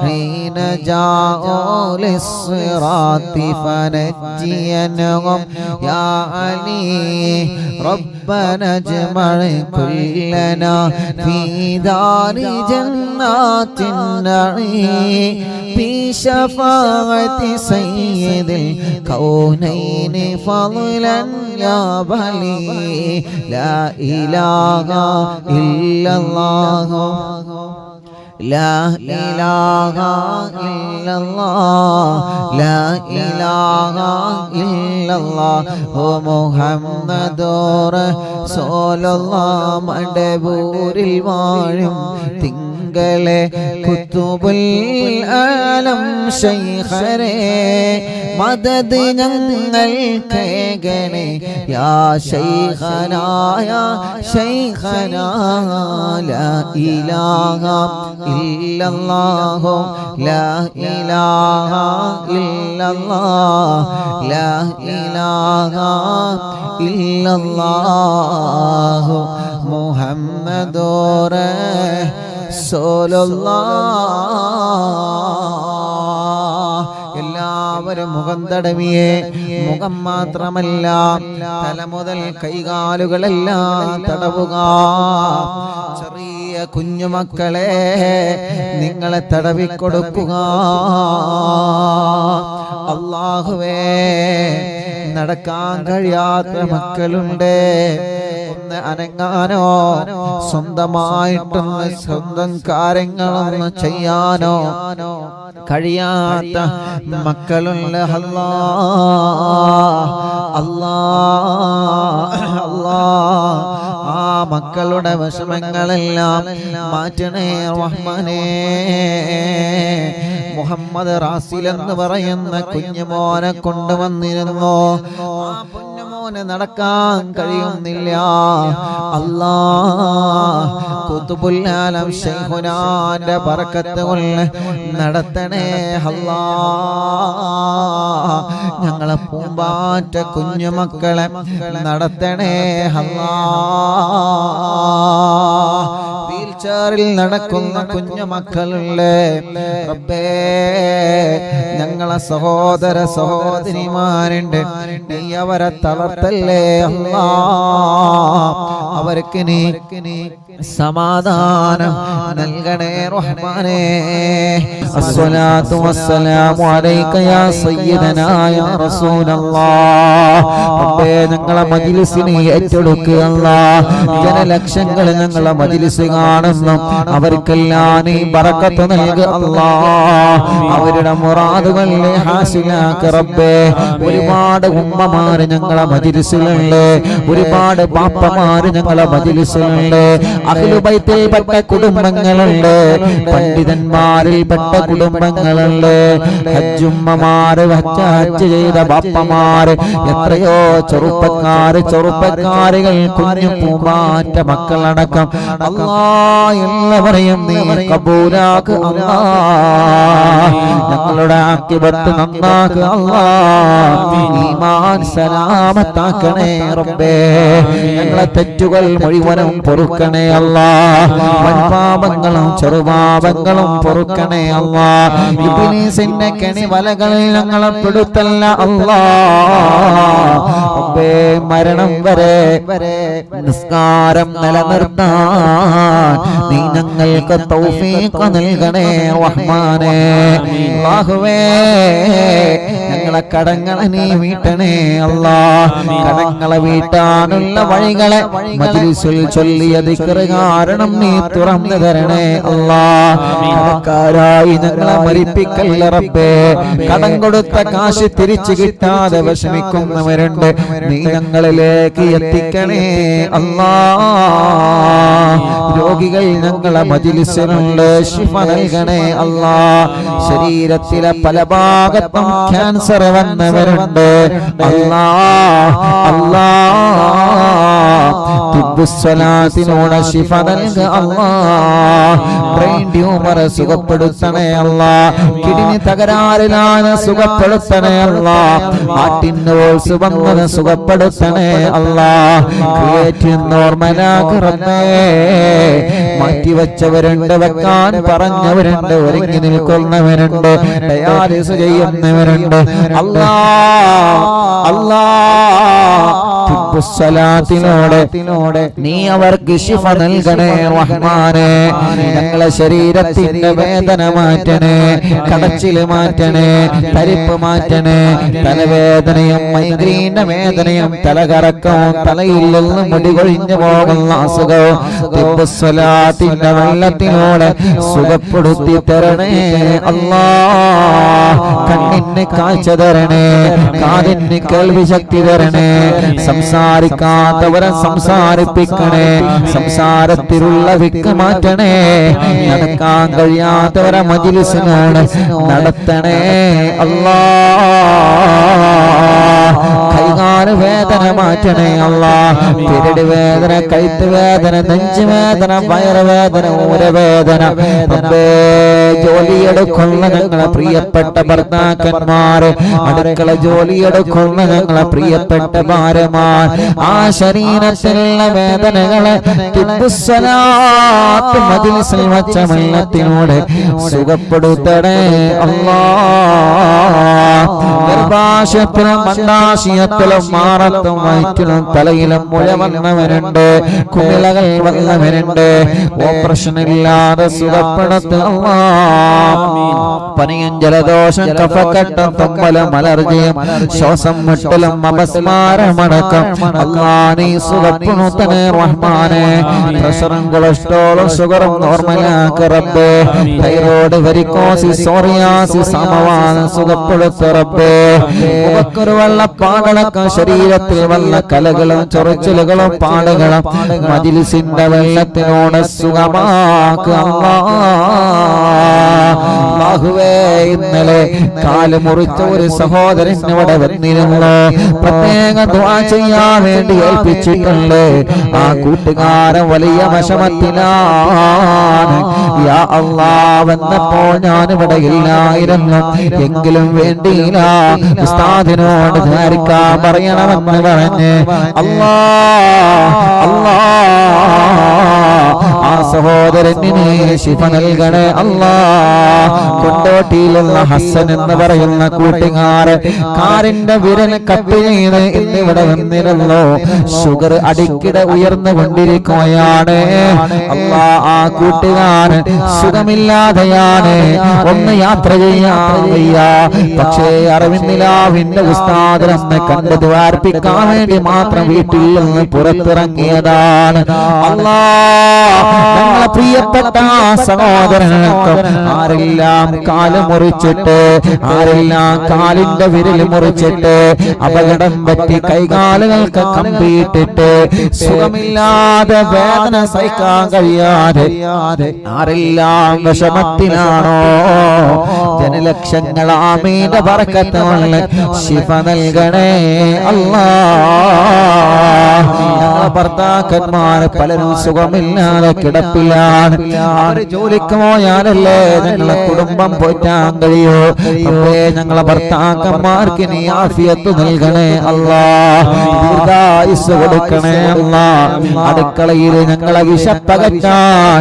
حين جاءوا للصراط فنجينهم يا علي ربنا اجمع كلنا في دار جنات النعيم بشفاعة سيد الكونين فضلا يا بلي لا إله إلا الله لا إله إلا الله لا إله إلا الله محمد رسول الله مدبور الوالم ഞങ്ങളെ കുത്തുബുൽ ആലം ശൈഖരേ മദദ് ഞങ്ങൾക്കേകണേ യാ ശൈഖനാ യാ ശൈഖനാ ലാ ഇലാഹ ഇല്ലല്ലാഹു ലാ ഇലാഹ ഇല്ലല്ലാഹ് ലാ ഇലാഹ ഇല്ലല്ലാഹു മുഹമ്മദുർ റസൂലുള്ളാഹ്. എല്ലാവരും മുഖം തടവിയേ. മുഖം മാത്രമല്ല തല മുതൽ കൈകാലുകളെല്ലാം തടവുക. ചെറിയ കുഞ്ഞുമക്കളെ നിങ്ങളെ തടവിക്കൊടുക്കുക. അല്ലാഹുവേ, നടക്കാൻ കഴിയാത്ത മക്കളുണ്ട്. ഒന്ന് അനങ്ങാനോ സ്വന്തമായിട്ടൊന്ന് സ്വന്തം കാര്യങ്ങളൊന്ന് ചെയ്യാനോ കഴിയാത്ത മക്കളുണ്ട്. അല്ലാ അല്ലാ അല്ലാ, ആ മക്കളുടെ വിഷമങ്ങളെല്ലാം മാറ്റണേ റഹ്മാനേ. മുഹമ്മദ് റാസിൽ എന്ന് പറയുന്ന കുഞ്ഞുമോനെ കൊണ്ടുവന്നിരുന്നു. ആ കുഞ്ഞുമോനെ നടക്കാൻ കഴിയുന്നില്ല. അല്ലാ, ഖുതുബുൽ ആലം ശൈഖുനാന്റെ ബറക്കത്ത് കൊണ്ട് നടത്തണേ അല്ലാ. ഞങ്ങളെ പൂമ്പാറ്റ കുഞ്ഞുമക്കളെ നടത്തണേ അല്ലാ. വീൽചെയറിൽ നടക്കുന്ന കുഞ്ഞുമക്കളുണ്ട് റബ്ബേ. ഞങ്ങളെ സഹോദര സഹോദരിമാരുണ്ട്, നീ അവരെ തളർത്തല്ലേ അല്ലാ. അവർക്ക് നീ സമാധാനം നൽകണേ റഹ്മാനേ. അസ്സലാത്തു വസ്സലാമു അലൈക യാ സയ്യിദനാ യാ റസൂലല്ലാഹ്. റബ്ബേ, ഞങ്ങളെ മജ്ലിസിനെ ഏറ്റെടുക്കുക അല്ലാഹ്. ജനലക്ഷങ്ങൾ ഞങ്ങളെ മജ്ലിസ് കാണുന്നു, അവർക്കെല്ലാം നീ ബറക്കത്ത് നൽകുക അല്ലാഹ്. അവരുടെ മുറാദുകൾ ഹാസിലാക്ക് റബ്ബേ. ഒരുപാട് ഉമ്മമാര് ഞങ്ങളെ മജ്ലിസിലുണ്ട്, ഒരുപാട് ബാപ്പമാര് ഞങ്ങളെ മജ്ലിസിലുണ്ട്, അഹ്ലുബൈത്തിൽപ്പെട്ട കുടുംബങ്ങളുണ്ട്, പണ്ഡിതന്മാരിൽപ്പെട്ട കുടുംബങ്ങളുണ്ട്, ഹജ്ജുമ്മമാര്, ഹജ്ജ് ചെയ്ത ബാപ്പമാര്, എത്രയോ ചെറുപ്പക്കാരികൾ, കുഞ്ഞു പൂമ്പാറ്റ മക്കളടക്കം അല്ലാഹ് എല്ലാവരെയും നീ കബൂലാക്ക് അല്ലാഹ്. ഞങ്ങളുടെ ആഖിബത്ത് നന്നാക്കുക അല്ലാഹ്. ഈമാൻ സലാമത്താക്കണേ റബ്ബേ. ഞങ്ങളെ തെറ്റുകൾ മുഴുവനും പൊറുക്കണേ അല്ലാഹ്. വൻപാപങ്ങളും ചെറുപാപങ്ങളും പൊറുക്കണേ അല്ലാഹ്. ഇബ്ലീസിന്റെ കെണിവലകളിൽ ഞങ്ങളെ പെടുത്തല്ല അല്ലാഹ്. റബ്ബേ, മരണം വരെ നിസ്കാരം നിലനിർത്താൻ നീ ഞങ്ങൾക്ക് തൗഫീഖ് നൽകണേ റഹ്മാനേ. അല്ലാഹുവേ, ഞങ്ങളെ കടങ്ങളെ നീ വീട്ടണേ അല്ലാഹ്. കടങ്ങളെ വീട്ടാനുള്ള വഴികളെ മജ്ലിസിൽ ചൊല്ലിയ ദിക്ർ കാരണം നീ തുറന്നു തരണേ അല്ലാഹ്. കടക്കാരായി ഞങ്ങളെ മരിപ്പിക്കല്ല റബ്ബേ. കടം കൊടുത്ത കാശ് തിരിച്ചു കിട്ടാതെ വിഷമിക്കുന്നവരുണ്ട്, നീ ഞങ്ങളിലേക്ക് എത്തിക്കണേ അല്ലാഹ്. രോഗികൾ ഞങ്ങളെ മജ്ലിസിലുണ്ട്, ശിഫ നൽകണേ അല്ലാഹ്. ശരീരത്തിലെ പല ഭാഗത്തും ക്യാൻസർ വന്നവരുണ്ട് അല്ലാഹ്. തിബ്ബുസ്സലാത്തിനോട് ശിഫ നൽകുക അല്ലാഹ്. ബ്രെയിൻ ട്യൂമർ സുഖപ്പെടുത്തണേ അല്ലാഹ്. കിഡ്നി തകരാറിലാണ് സുഖപ്പെടുത്തണേ അല്ലാഹ്. ഹാർട്ടിനോൾസ് വന്നത് സുഖപ്പെടുത്തണേ അല്ലാഹ്. ക്രിയേറ്റീവ് നോർമലാക്ക് റബ്ബേ. മാറ്റിവെച്ചവരുണ്ട്, വെക്കാൻ പറഞ്ഞവരുണ്ട്, ഒരുങ്ങി നിൽക്കുന്നവരുണ്ട്, ഡയാലിസ് ചെയ്യുന്നവരുണ്ട് അല്ലാഹ്. നീ അവർക്ക് ശിഫ നൽകണേ റഹ്മാനേ. ഞങ്ങളെ ശരീരത്തിന്റെ വേദന മാറ്റണേ, കടച്ചില് മാറ്റണേ, തരിപ്പ് മാറ്റണേ, തലവേദനയും മൈഗ്രീന്റെ വേദനയും തലകറക്കവും തലയിൽ നിന്ന് മുടി കൊഴിഞ്ഞു പോകുന്ന അസുഖവും തിബ്ബുസ്സലാത്തിന്റെ വെള്ളത്തിനോട് സുഖപ്പെടുത്തി തരണേ അല്ലാഹ്. കണ്ണിന് കാഴ്ച തരണേ, കാതിന് കേൾവി ശക്തി തരണേ, സംസാരിക്കാത്തവരെ സംസാരിപ്പിക്കണേ, സംസാരത്തിലുള്ള വിക്ക് മാറ്റണേ, നടക്കാൻ കഴിയാത്തവരെ മജ്‌ലിസിനോട് നടത്തണേ അല്ലാ. കൈകാല് വേദന മാറ്റണേ അല്ലാ. പിരടി വേദന, കഴുത്ത് വേദന, നെഞ്ച് വേദന, വയറുവേദന, ഊരവേദന, ജോലിയെടുക്കുന്ന ഞങ്ങളെ പ്രിയപ്പെട്ട ഭർത്താക്കന്മാര്, അടുക്കള ജോലിയെടുക്കുന്ന ഞങ്ങളെ പ്രിയപ്പെട്ട ഭാര്യമാർ, ആ ശരീരത്തിലുള്ള വേദനകളെ തിബ്ബുസ്സലാത്ത് മജ്‌ലിസിൽ വച്ച വെള്ളത്തിനോട് സുഖപ്പെടുത്തണേ അല്ലാ. ഗർഭാശയത്തിലും അണ്ഡാശയത്തിലും മാറത്തും വയറ്റിലും തലയിലും മുഴ വന്നവരുണ്ട്, കുമിളകൾ വന്നവരുണ്ട്, ഓപ്പറേഷൻ ഇല്ലാതെ സുഖപ്പെടുത്തുക. പനിയും ജലദോഷം കഫക്കെട്ടും തുമ്മലും അലർജിയും ശ്വാസം മുട്ടലും അപസ്മാരമടക്കം അല്ലാ നീ സുഖപ്പെടുത്തണേ റഹ്മാനേ. പ്രഷറും കൊളസ്ട്രോളും ഷുഗറും നോർമലാക്ക് റബ്ബേ. തൈറോയ്ഡ്, വെരിക്കോസിസ്, സോറിയാസിസ്, സമവാദം സുഖപ്പെടുത്തു റബ്ബേ. മുഖത്തൊരു വെള്ളപ്പാടടക്കം ശരീരത്തിൽ വല്ല കലകളും ചൊറിച്ചിലുകളും പാടുകളും മജ്‌ലിസിന്റെ വെള്ളത്തിനോട് സുഖമാക്കുക അല്ലാഹുവേ. ഇന്നലെ കാല് മുറിച്ച ഒരു സഹോദരൻ ഇവിടെ വന്നിരുന്നു, പ്രത്യേക ദുആ ചെയ്യാൻ വേണ്ടി ഏൽപ്പിച്ചിട്ടുണ്ട്. ആ കൂട്ടുകാരൻ വലിയ വിഷമത്തിലാണ്. യാ അല്ലാഹ്, വന്നപ്പോൾ ഞാനിവിടെ ഇല്ലായിരുന്നു, എങ്കിലും വേണ്ടിയില്ല ഉസ്താദിനോട് ദ്വാരക്കാൻ പറയണമെന്ന് പറഞ്ഞ് അല്ലാഹ് ആ സഹോദരന് ശിഫ നൽകണേ അല്ലാഹ്. കൊണ്ടോട്ടിയിലുള്ള ഹസൻ എന്ന് പറയുന്ന കൂട്ടുകാരൻ കാറിന്റെ വിരൽ കട്ട് ചെയ്ത് ഇന്നിവിടെ വന്നിരുന്നു. ഷുഗർ അടിക്കിടെ ഉയർന്നുകൊണ്ടിരിക്കുകയാണ് അല്ലാഹ്. ആ കൂട്ടുകാരൻ സുഖമില്ലാതെയാണ്, ഒന്ന് യാത്ര ചെയ്യാൻ വയ്യ. പക്ഷേ അറിവിന്നിലാവിന്റെ ഉസ്താദിനെ കണ്ട് ദ്വാർപ്പിക്കാൻ വേണ്ടി മാത്രം വീട്ടിൽ നിന്ന് പുറത്തിറങ്ങിയതാണ് അല്ലാഹ്. ഞങ്ങളെ പ്രിയപ്പെട്ട സഹോദരനൊക്കെ ആരെല്ലാം കാല് മുറിച്ചിട്ട്, ആരെല്ലാം കാലിന്റെ വിരൽ മുറിച്ചിട്ട്, അപകടം പറ്റി കൈകാലുകൾക്ക് കമ്പിയിട്ടിട്ട് സുഖമില്ലാതെ വേദന സഹിക്കാൻ കഴിയാതെ ആരെല്ലാം വിഷമത്തിലാണോ, ജനലക്ഷങ്ങൾ ആമീന്റെ ബർക്കത്തുള്ള ശിഫ നൽകണേ അല്ലാഹ്. ഞങ്ങളെ ഭർത്താക്കന്മാര് പലരും സുഖമില്ലാതെ കിടപ്പിലാണ്. അവര് ജോലിക്ക് പോയാലല്ലേ ഞങ്ങളെ കുടുംബം പോറ്റാൻ കഴിയൂ. അപ്പേ ഞങ്ങളെ ഭർത്താക്കന്മാർക്ക് നീ ആഫിയത്ത് നൽകണേ അല്ലാഹ്, ദീർഘായുസ്സ് കൊടുക്കണേ അല്ലാഹ്. അടുക്കളയിൽ ഞങ്ങളെ വിശപ്പകറ്റാൻ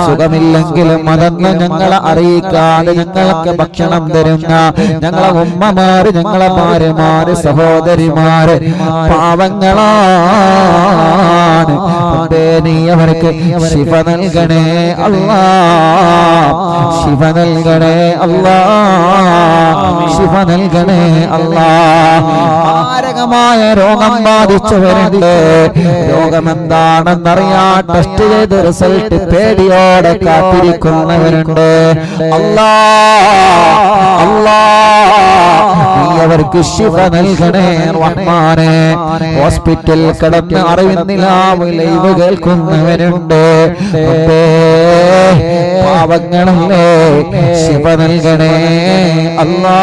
സുഖമില്ലെങ്കിലും അതൊന്നും ഞങ്ങളെ അറിയിക്കാതെ ഞങ്ങൾക്ക് ഭക്ഷണം തരുന്ന ഞങ്ങളെ ഉമ്മമാര്, ഞങ്ങളെ ഭാര്യമാര്, സഹോദരിമാര് പാവങ്ങളാണ്. നീ അവർക്ക് ശിഫ നൽകണേ അല്ലാഹ്, ശിഫ നൽകണേ അല്ലാഹ്, ശിഫ നൽകണേ അല്ലാഹ്. മാരകമായ രോഗം ബാധിച്ചവരുണ്ട്, രോഗമെന്താണെന്നറിയാൻ ടെസ്റ്റ് ചെയ്ത് റിസൾട്ട് പേടിയോടെ കാത്തിരിക്കുന്നവരുണ്ട് അല്ലാഹ്. നീ അവർക്ക് ശിഫ നൽകണേ റഹ്മാനേ. ഹോസ്പിറ്റൽ കിടന്ന് അറിവിന്നിലാവ് ലൈവ് കേൾക്കുന്നവരുണ്ട്, പാവങ്ങളല്ലേ, ശിഫ നൽകണേ അല്ലാഹുവേ.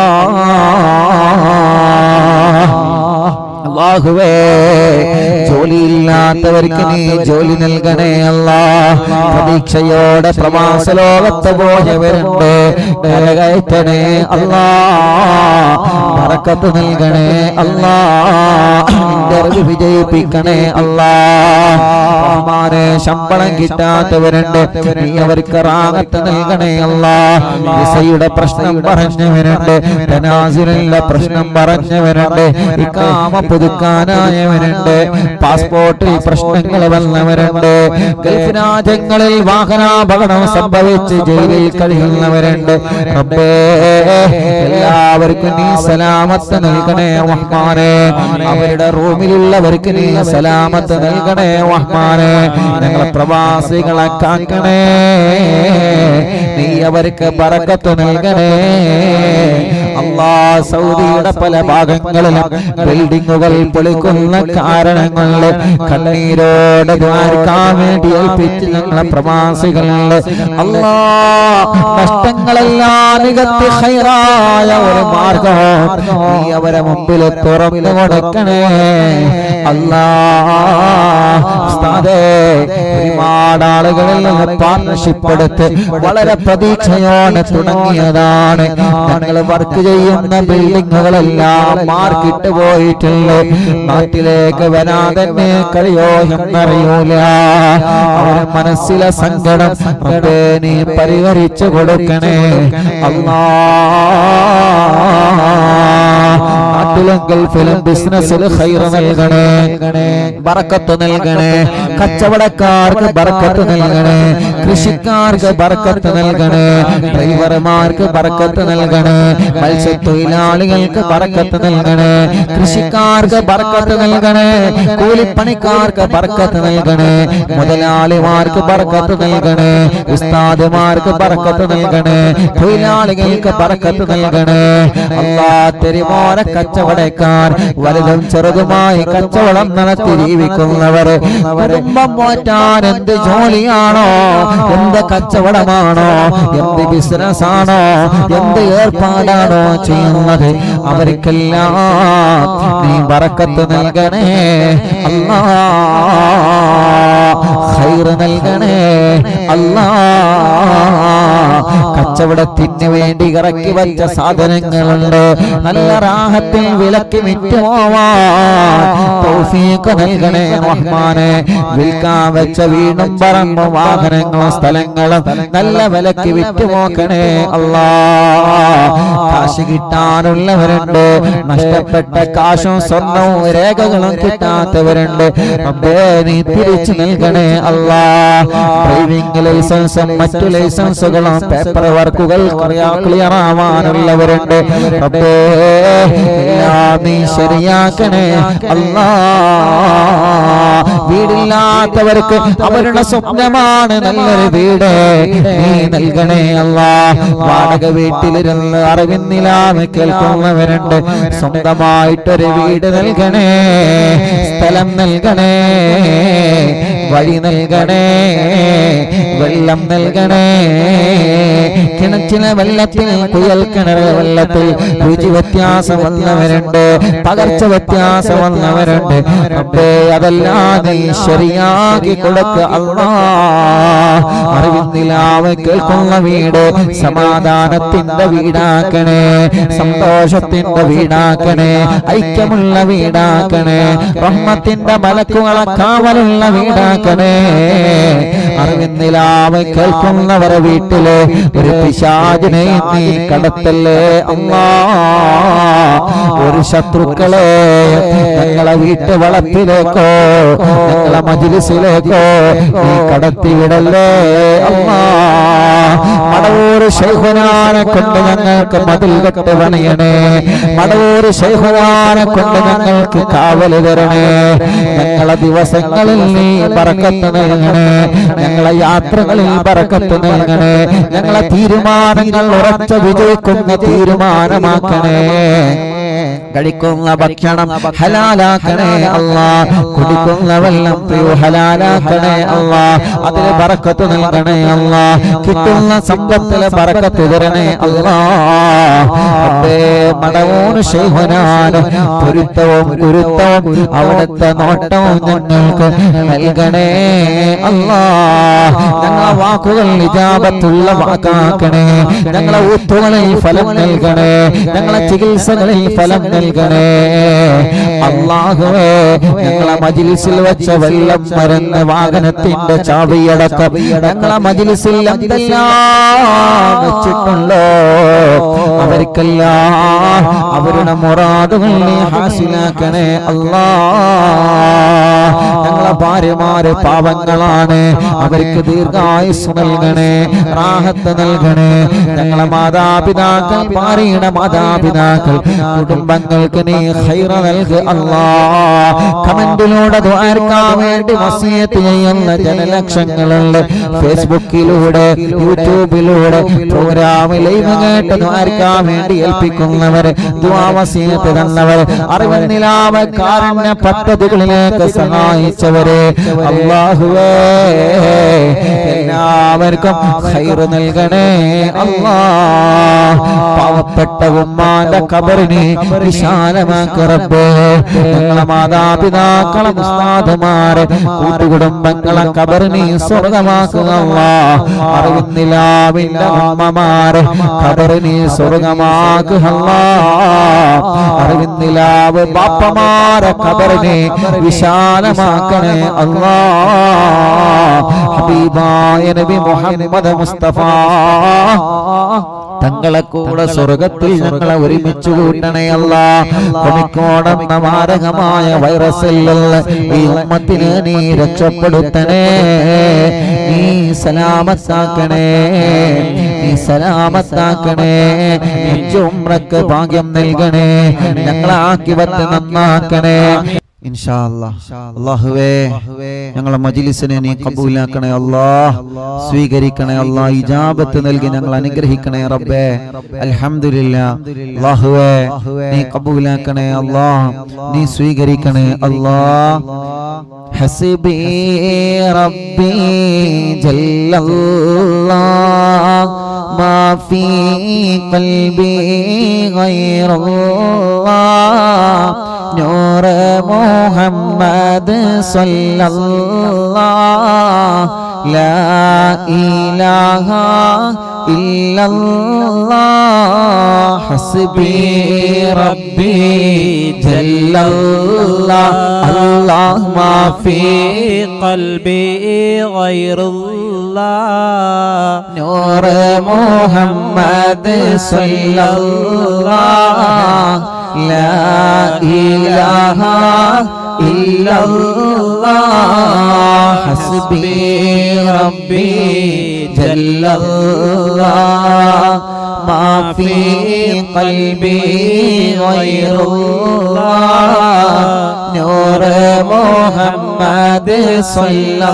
ജോലിയില്ലാത്തവർക്ക് നീ ജോലി നൽകണേ അല്ലാഹ്. പ്രതീക്ഷയോടെ പ്രവാസ ലോകത്ത് പോയവരുണ്ട്, കരകയറ്റണേ അല്ലാഹ്, ബറക്കത്ത് നൽകണേ അല്ലാഹ്, ഇന്റർവ്യൂ വിജയിപ്പിക്കണേ അല്ലാഹ്. റഹ്മാനേ, ശമ്പളം കിട്ടാത്തവരുണ്ട്, നീ അവർക്ക് റാഹത്ത് നൽകണേ അല്ലാഹ്. വിസയുടെ പ്രശ്നം പറഞ്ഞവരുണ്ട്, തനാസുലിന്റെ പ്രശ്നം പറഞ്ഞവരുണ്ട്, ഇഖാമ പുതുക്കാനായവരുണ്ട്, പാസ്പോർട്ടിൽ പ്രശ്നങ്ങൾ വന്നവരുണ്ട്, ഗൾഫ് രാജ്യങ്ങളിൽ വാഹനാപകടം സംഭവിച്ച് ജയിലിൽ കഴിയുന്നവരുണ്ട്. റബ്ബേ, എല്ലാവർക്കും നീ സലാമത്ത് നൽകണേ റഹ്മാനേ. അവരുടെ റൂമിലുള്ളവർക്ക് നീ സലാമത്ത് നൽകണേ റഹ്മാനേ. ഞങ്ങളെ പ്രവാസികളെ കാക്കണേ, നീ അവർക്ക് ബറക്കത്ത് നൽകണേ അല്ലാഹ് സൗദിയുടെ പല ഭാഗങ്ങളിലും ബിൽഡിങ്ങുകൾ പൊളിക്കുന്ന കാരണങ്ങളിൽ കണ്ണീരോടെ ദ്വാരക്കാൻ വേണ്ടി ഏൽപ്പിച്ച് ഞങ്ങളെ പ്രവാസികളുണ്ട്. അല്ലാഹ് നഷ്ടങ്ങളെല്ലാം നികത്തി ഖൈറായ ഒരു മാർഗ്ഗം നീ അവരെ മുമ്പിൽ തുറന്നു കൊടുക്കണേ അല്ലാഹ്. ഒരുപാട് ആളുകളിൽ നിന്ന് പാർട്ണർഷിപ്പ് എടുത്ത് വളരെ പ്രതീക്ഷയോടെ തുടങ്ങിയതാണ്. ഞങ്ങൾ വർക്ക് ചെയ്യുന്ന ബിൽഡിങ്ങുകളെല്ലാം മാർക്കിട്ട് പോയിട്ടുണ്ട്. നാട്ടിലേക്ക് വരാതെ കഴിയോ എന്നറിയൂല. അവരുടെ മനസ്സിലെ സങ്കടം നീ പരിഹരിച്ചു കൊടുക്കണേ അല്ലാഹ്. നാട്ടിലും ഗൾഫിലും ബിസിനസ്സിൽ ഖൈർ നൽകണേ, ബറക്കത്ത് നൽകണേ. കച്ചവടക്കാർക്ക് ബറക്കത്ത് നൽകണേ, കൃഷിക്കാർക്ക് ബറക്കത്ത് നൽകണേ, ഡ്രൈവർമാർക്ക് ബറക്കത്ത് നൽകണേ, മത്സ്യത്തൊഴിലാളികൾക്ക് ബറക്കത്ത് നൽകണേ, കൃഷിക്കാർക്ക് ബറക്കത്ത് നൽകണേ, കൂലിപ്പണിക്കാർക്ക് ബറക്കത്ത് നൽകണേ, മുതലാളിമാർക്ക് ബറക്കത്ത് നൽകണേ, ഉസ്താദുമാർക്ക് ബറക്കത്ത് നൽകണേ, തൊഴിലാളികൾക്ക് ബറക്കത്ത് നൽകണേ അല്ലാഹ്. തെരുവോര കച്ചവടക്കാർ വലുതും ചെറുതുമായി കച്ചവടം നടത്തി ജീവിക്കുന്നവർ കുടുംബം പോറ്റാൻ എന്ത് ജോലിയാണോ, എന്ത് കച്ചവടമാണോ, എന്ത് ബിസിനസ് ആണോ, എന്ത് ഏർപ്പാടാണോ ചെയ്യുന്നത് അവർക്കെല്ലാം നീ ബറക്കത്ത് നൽകണേ അല്ലാഹ്, ഖൈർ നൽകണേ അല്ലാഹ്. കച്ചവടത്തിന് വേണ്ടി ഇറക്കി വച്ച സാധനങ്ങളുണ്ട്, നല്ല റാഹത്തിൽ വിലക്ക് വിറ്റുപോവാൻ തൗഫീഖ് നൽകണേ റഹ്മാനെ. വിൽക്കാൻ വെച്ച വീടും പറമ്പും വാഹനങ്ങളും സ്ഥലങ്ങളും നല്ല വിലക്ക് വിറ്റുപോക്കണേ അല്ലാഹ്. കാശ് കിട്ടാനുള്ളവരുണ്ട്, നഷ്ടപ്പെട്ട കാശും സ്വർണവും രേഖകളും കിട്ടാത്തവരുണ്ട്. റബ്ബേ നീ തിരിച്ചു നൽകണേ അല്ലാഹ്. ഡ്രൈവിംഗ് ലൈസൻസും മറ്റു ലൈസൻസുകളും പേപ്പർ വർക്കുകൾ ക്ലിയർ ആവാനുള്ളവരുണ്ട്. റബ്ബേ എല്ലാം നീ ശരിയാക്കണേ അല്ലാഹ്. വീടില്ലാത്തവർക്ക് അവരുടെ സ്വപ്നമാണ് നല്ലൊരു വീട്, നീ നൽകണേ അല്ലാഹ്. വാടക വീട്ടിലിരുന്ന് അറിവിന്നിലാന്ന് കേൾക്കുന്നവരുണ്ട്, സ്വന്തമായിട്ടൊരു വീട് നൽകണേ, സ്ഥലം നൽകണേ, വഴി നൽകണേ, വെള്ളം നൽകണേ. കിണറ്റിലെ വെള്ളത്തിൽ കുയൽ കിണർ വെള്ളത്തിൽ രുചി വ്യത്യാസം വന്നവരുണ്ട്, പകർച്ച വ്യത്യാസം വന്നവരുണ്ട്. റബ്ബേ അതെല്ലാം നീ ശരിയാക്കി കൊടുക്ക അല്ലാഹ്. അറിവിന്നിലാവ് കേൾക്കുന്ന വീട് സമാധാനത്തിന്റെ വീടാക്കണേ, സന്തോഷത്തിന്റെ വീടാക്കണേ, ഐക്യമുള്ള വീടാക്കണേ, റഹ്മത്തിന്റെ മലക്കുകളെ കാവലുള്ള വീടാക്കണേ. അറിവിന്നിലാവ് കേൾക്കുന്നവരെ വീട്ടില് ഒരു പിശാചിനെ നീ കടത്തല്ലേ അല്ലാഹ്. ഒരു ശത്രുക്കളെ ഞങ്ങളെ വീട്ടു വളപ്പിലേക്കോ ഞങ്ങളെ മജ്‌ലിസിലേക്കോ നീ കടത്തിവിടല്ലേ അല്ലാഹ്. മടവൂർ ശൈഖുനാനെ കൊണ്ട് ഞങ്ങൾക്ക് മതിൽ കെട്ട് പണിയണേ, മടവൂർ ശൈഖുനാനെ കൊണ്ട് ഞങ്ങൾക്ക് കാവല് തരണേ. ഞങ്ങളെ ദിവസങ്ങളിൽ നീ ബറക്കത്ത് നൽകണേ, ഞങ്ങളെ യാത്രകളിൽ ബറക്കത്ത് നൽകണേ, ഞങ്ങളെ തീരുമാനങ്ങൾ ഉറച്ച വിജയിക്കുന്ന തീരുമാനമാക്കണേ. കഴിക്കുന്ന ഭക്ഷണം ഹലാലാക്കണേ അല്ലാഹ്, കുടിക്കുന്ന വെള്ളം ഹലാലാക്കണേ അല്ലാഹ്, അതിന് ബറക്കത്ത് നൽകണേ അല്ലാഹ്, കിട്ടുന്ന സമ്പത്തിലെ ബറക്കത്ത് തരണേ അല്ലാഹ്. മടവൂർ ശൈഖുനാന് പൊരുത്തവും ഗുരുത്തവും അവിടുത്തെ നോട്ടവും ഞങ്ങൾക്ക് നൽകണേ അല്ലാഹ്. ഞങ്ങളെ വാക്കുകൾ ഇജാബത്തുള്ള വാക്കാക്കണേ, ഞങ്ങളെ ഊത്തുകളിൽ ഫലം നൽകണേ, ഞങ്ങളെ ചികിത്സകളിൽ ഫലം നൽകണേ അല്ലാഹുവേ. ഞങ്ങളെ മജ്‌ലിസിൽ വെച്ച വെള്ളം മരുന്ന് വാഹനത്തിന്റെ ചാവിയടക്കം ഞങ്ങളെ മജ്‌ലിസിൽ എന്തെല്ലാം വെച്ചിട്ടുണ്ടോ അവർക്കെല്ലാം അവരുടെ മുറാദുകൾ നീ ഹാസിലാക്കണേ അല്ലാഹ്. ഞങ്ങളെ ഭാര്യമാര് പാവങ്ങളാണ്, അവർക്ക് ദീർഘായുസ് നൽകണേ, റാഹത്ത് നൽകണേ. ഞങ്ങളെ മാതാപിതാക്കൾ, ഭാര്യയുടെ മാതാപിതാക്കൾ, കുടുംബങ്ങൾക്ക് നീ ഖൈറ നൽക് അല്ലാഹ്. കമന്റിലൂടെ ദുആർക്കാൻ വേണ്ടി വസിയത്ത് ചെയ്യുന്ന ജനലക്ഷങ്ങളുണ്ട്. ഫേസ്ബുക്കിലൂടെ, യൂട്യൂബിലൂടെ പ്രോഗ്രാം ലൈവ് കേട്ട് ദുആർക്കാൻ വേണ്ടി ഏൽപ്പിക്കുന്നവർ, ദുആ വസിയത്ത് തന്നവർ, അറിവിൻ നിലാവ് കാരുണ്യ പദ്ധതികളിലേക്ക് സഹായിച്ചവരെ അല്ലാഹുവേ എല്ലാവർക്കും ഖൈർ നൽകണേ അല്ലാഹ്. പാവപ്പെട്ട ഉമ്മാന്റെ ഖബറിനെ വിശാലമാക്ക് റബ്ബേ. ഞങ്ങളെ മാതാപിതാക്കളെ, ഉസ്താദുമാരെ, കൂട്ടുകുടുംബങ്ങളെ ഖബറിനെ സ്വർഗമാക്കുക അല്ലാഹ്. അറിവിൻ നിലാവിന്റെ ഉമ്മമാരെ ഖബറിനെ സ്വർഗമാക്കുക അല്ലാഹ്. അറിവിൻ നിലാവ് ബാപ്പമാരെ ഖബറിനെ വിശാലമാക്കണേ അല്ലാഹ്. ഹബീബായ നബി മുഹമ്മദ് മുസ്തഫ തങ്ങളെ കൂടെ സ്വർഗത്തിൽ ഞങ്ങളെ ഒരുമിച്ച് കൂട്ടണേ അല്ലാഹ്. കോഴിക്കോടെന്ന മാരകമായ വൈറസിൽ ഈ ഉമ്മത്തിനെ നീ രക്ഷപ്പെടുത്തണേ, നീ സലാമത്താക്കണേ, നീ സലാമത്താക്കണേ. ഉംറക്ക് ഭാഗ്യം നൽകണേ, ഞങ്ങളെ ആക്കിവത്ത് നന്നാക്കണേ ഇൻഷാ അല്ലാഹ്. അല്ലാഹുവേ ഞങ്ങളെ മജ്ലിസിനെ നീ ഖബൂലാക്കണേ അല്ലാഹ്, സ്വീകരിക്കണേ അല്ലാഹ്, ഇജാബത്ത് നൽകി ഞങ്ങൾ അനുഗ്രഹിക്കണേ റബ്ബേ. അൽഹംദുലില്ലാഹ്. അല്ലാഹുവേ നീ ഖബൂലാക്കണേ അല്ലാഹ്, നീ സ്വീകരിക്കണേ അല്ലാഹ്. ഹസ്ബി റബ്ബി ജല്ലല്ലാഹ് മാ ഫീ ഖൽബി ഗൈറുല്ലാഹ് നൂർ മുഹമ്മദ് സല്ലല്ലാഹ് ലാ ഇലാഹ ഇല്ലല്ലാഹ് ഹസ്ബി റബ്ബി ജല്ലല്ലാഹ് അല്ലാഹ് മാ ഫീ ഖൽബി ഗൈറുല്ലാഹ് നൂർ മുഹമ്മദ് സല്ലല്ലാഹ് ലാ ഇലാഹ ഇല്ലല്ലാഹ് ഹസ്ബി റബ്ബി ജല്ലല്ലാഹ് മാ ഫീ ഖൽബി ഗൈറുല്ലാഹ് നൂർ മുഹമ്മദ് സല്ലല്ലാഹ്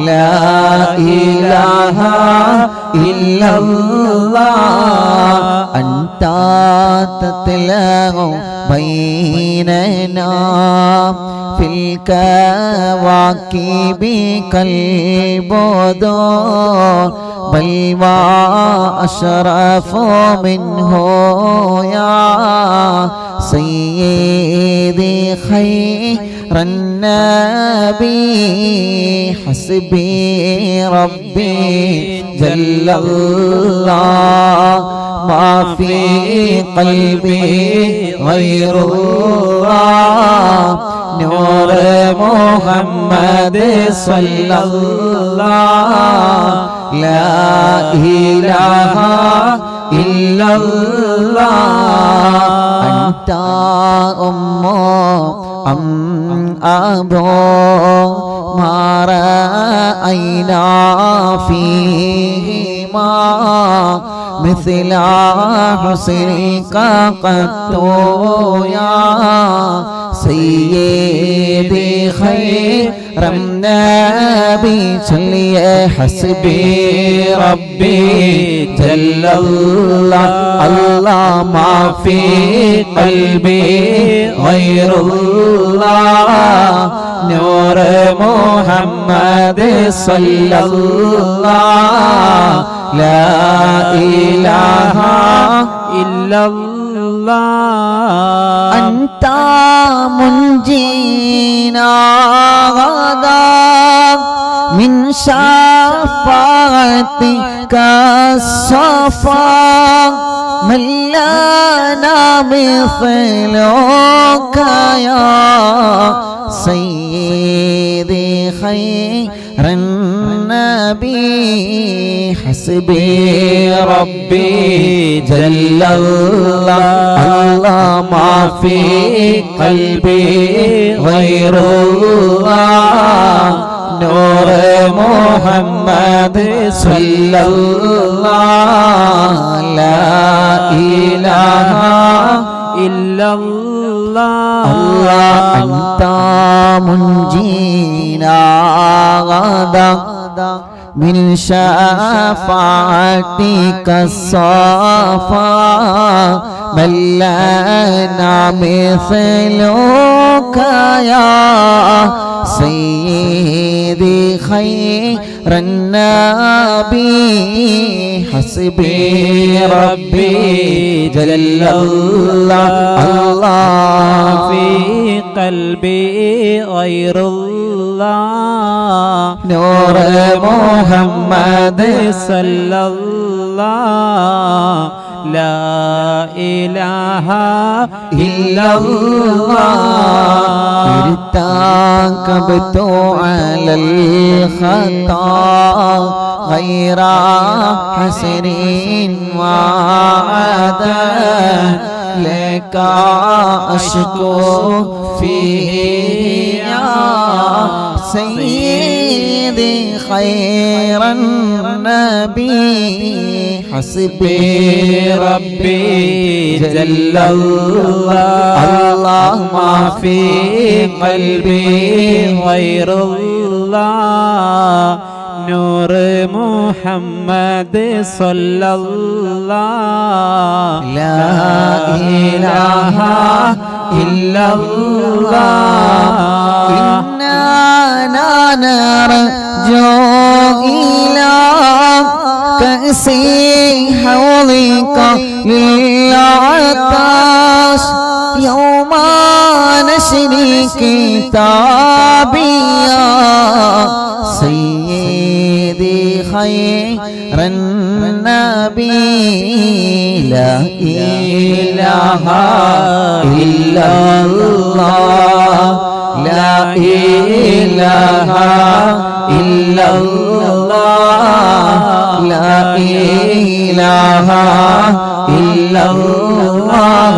ലാ ഇലാഹ ഇല്ലല്ലാഹ് അൻത തത്ലഉ ബൈനനാ ഫിൽ കവാകിബി കൽബുദൂർ ബൽ വാ അശ്റഫു മിൻഹു യാ സയ്യിദി ഖൈറൻ നബി ഹസ്ബി റബ്ബി ജല്ലല്ലാഹ് മാ ഫീ ഖൽബി ഗൈറുല്ലാഹ് നൂർ മുഹമ്മദ് സല്ലല്ലാഹ് ലാ ഇലാഹ ഇല്ലല്ലാഹ് അൻത ഉമ്മു അം അബൂ മാ റഅയ്നാ ഫീഹിമാ مثل حسنك قط يا سيدي خير النبي چلیے حسبي ربي جل الله الله ما في قلبي غير الله نور محمد صلى الله لا إله إلا الله أنت منجينا غدا من شفاعتك الصفا من لنا مثلك يا سيدي خير النبي حسبي ربي جل الله ما في قلبي غير الله نور محمد صلى الله لا إله إلا الله أنت منجينا غدا من شفاعتك الصفا من لنا مثلك يا سيدي خير النبي حسبي ربي جل الله في قلبي غير الله نور محمد صلى الله لا إله إلا الله ارتكبت على الخطا غير حسر وعدا لك أشكو فيه يا سيدي خير النبي حسبي ربي جل الله ما في قلبي غير الله نور محمد صلى الله لا إله إلا الله إننا نرجو إلى كأس حوضك للعطاش يوم نشري كتابيا سيدي خير النبي لا إله إلا الله لا إله إلا الله لا إله إلا الله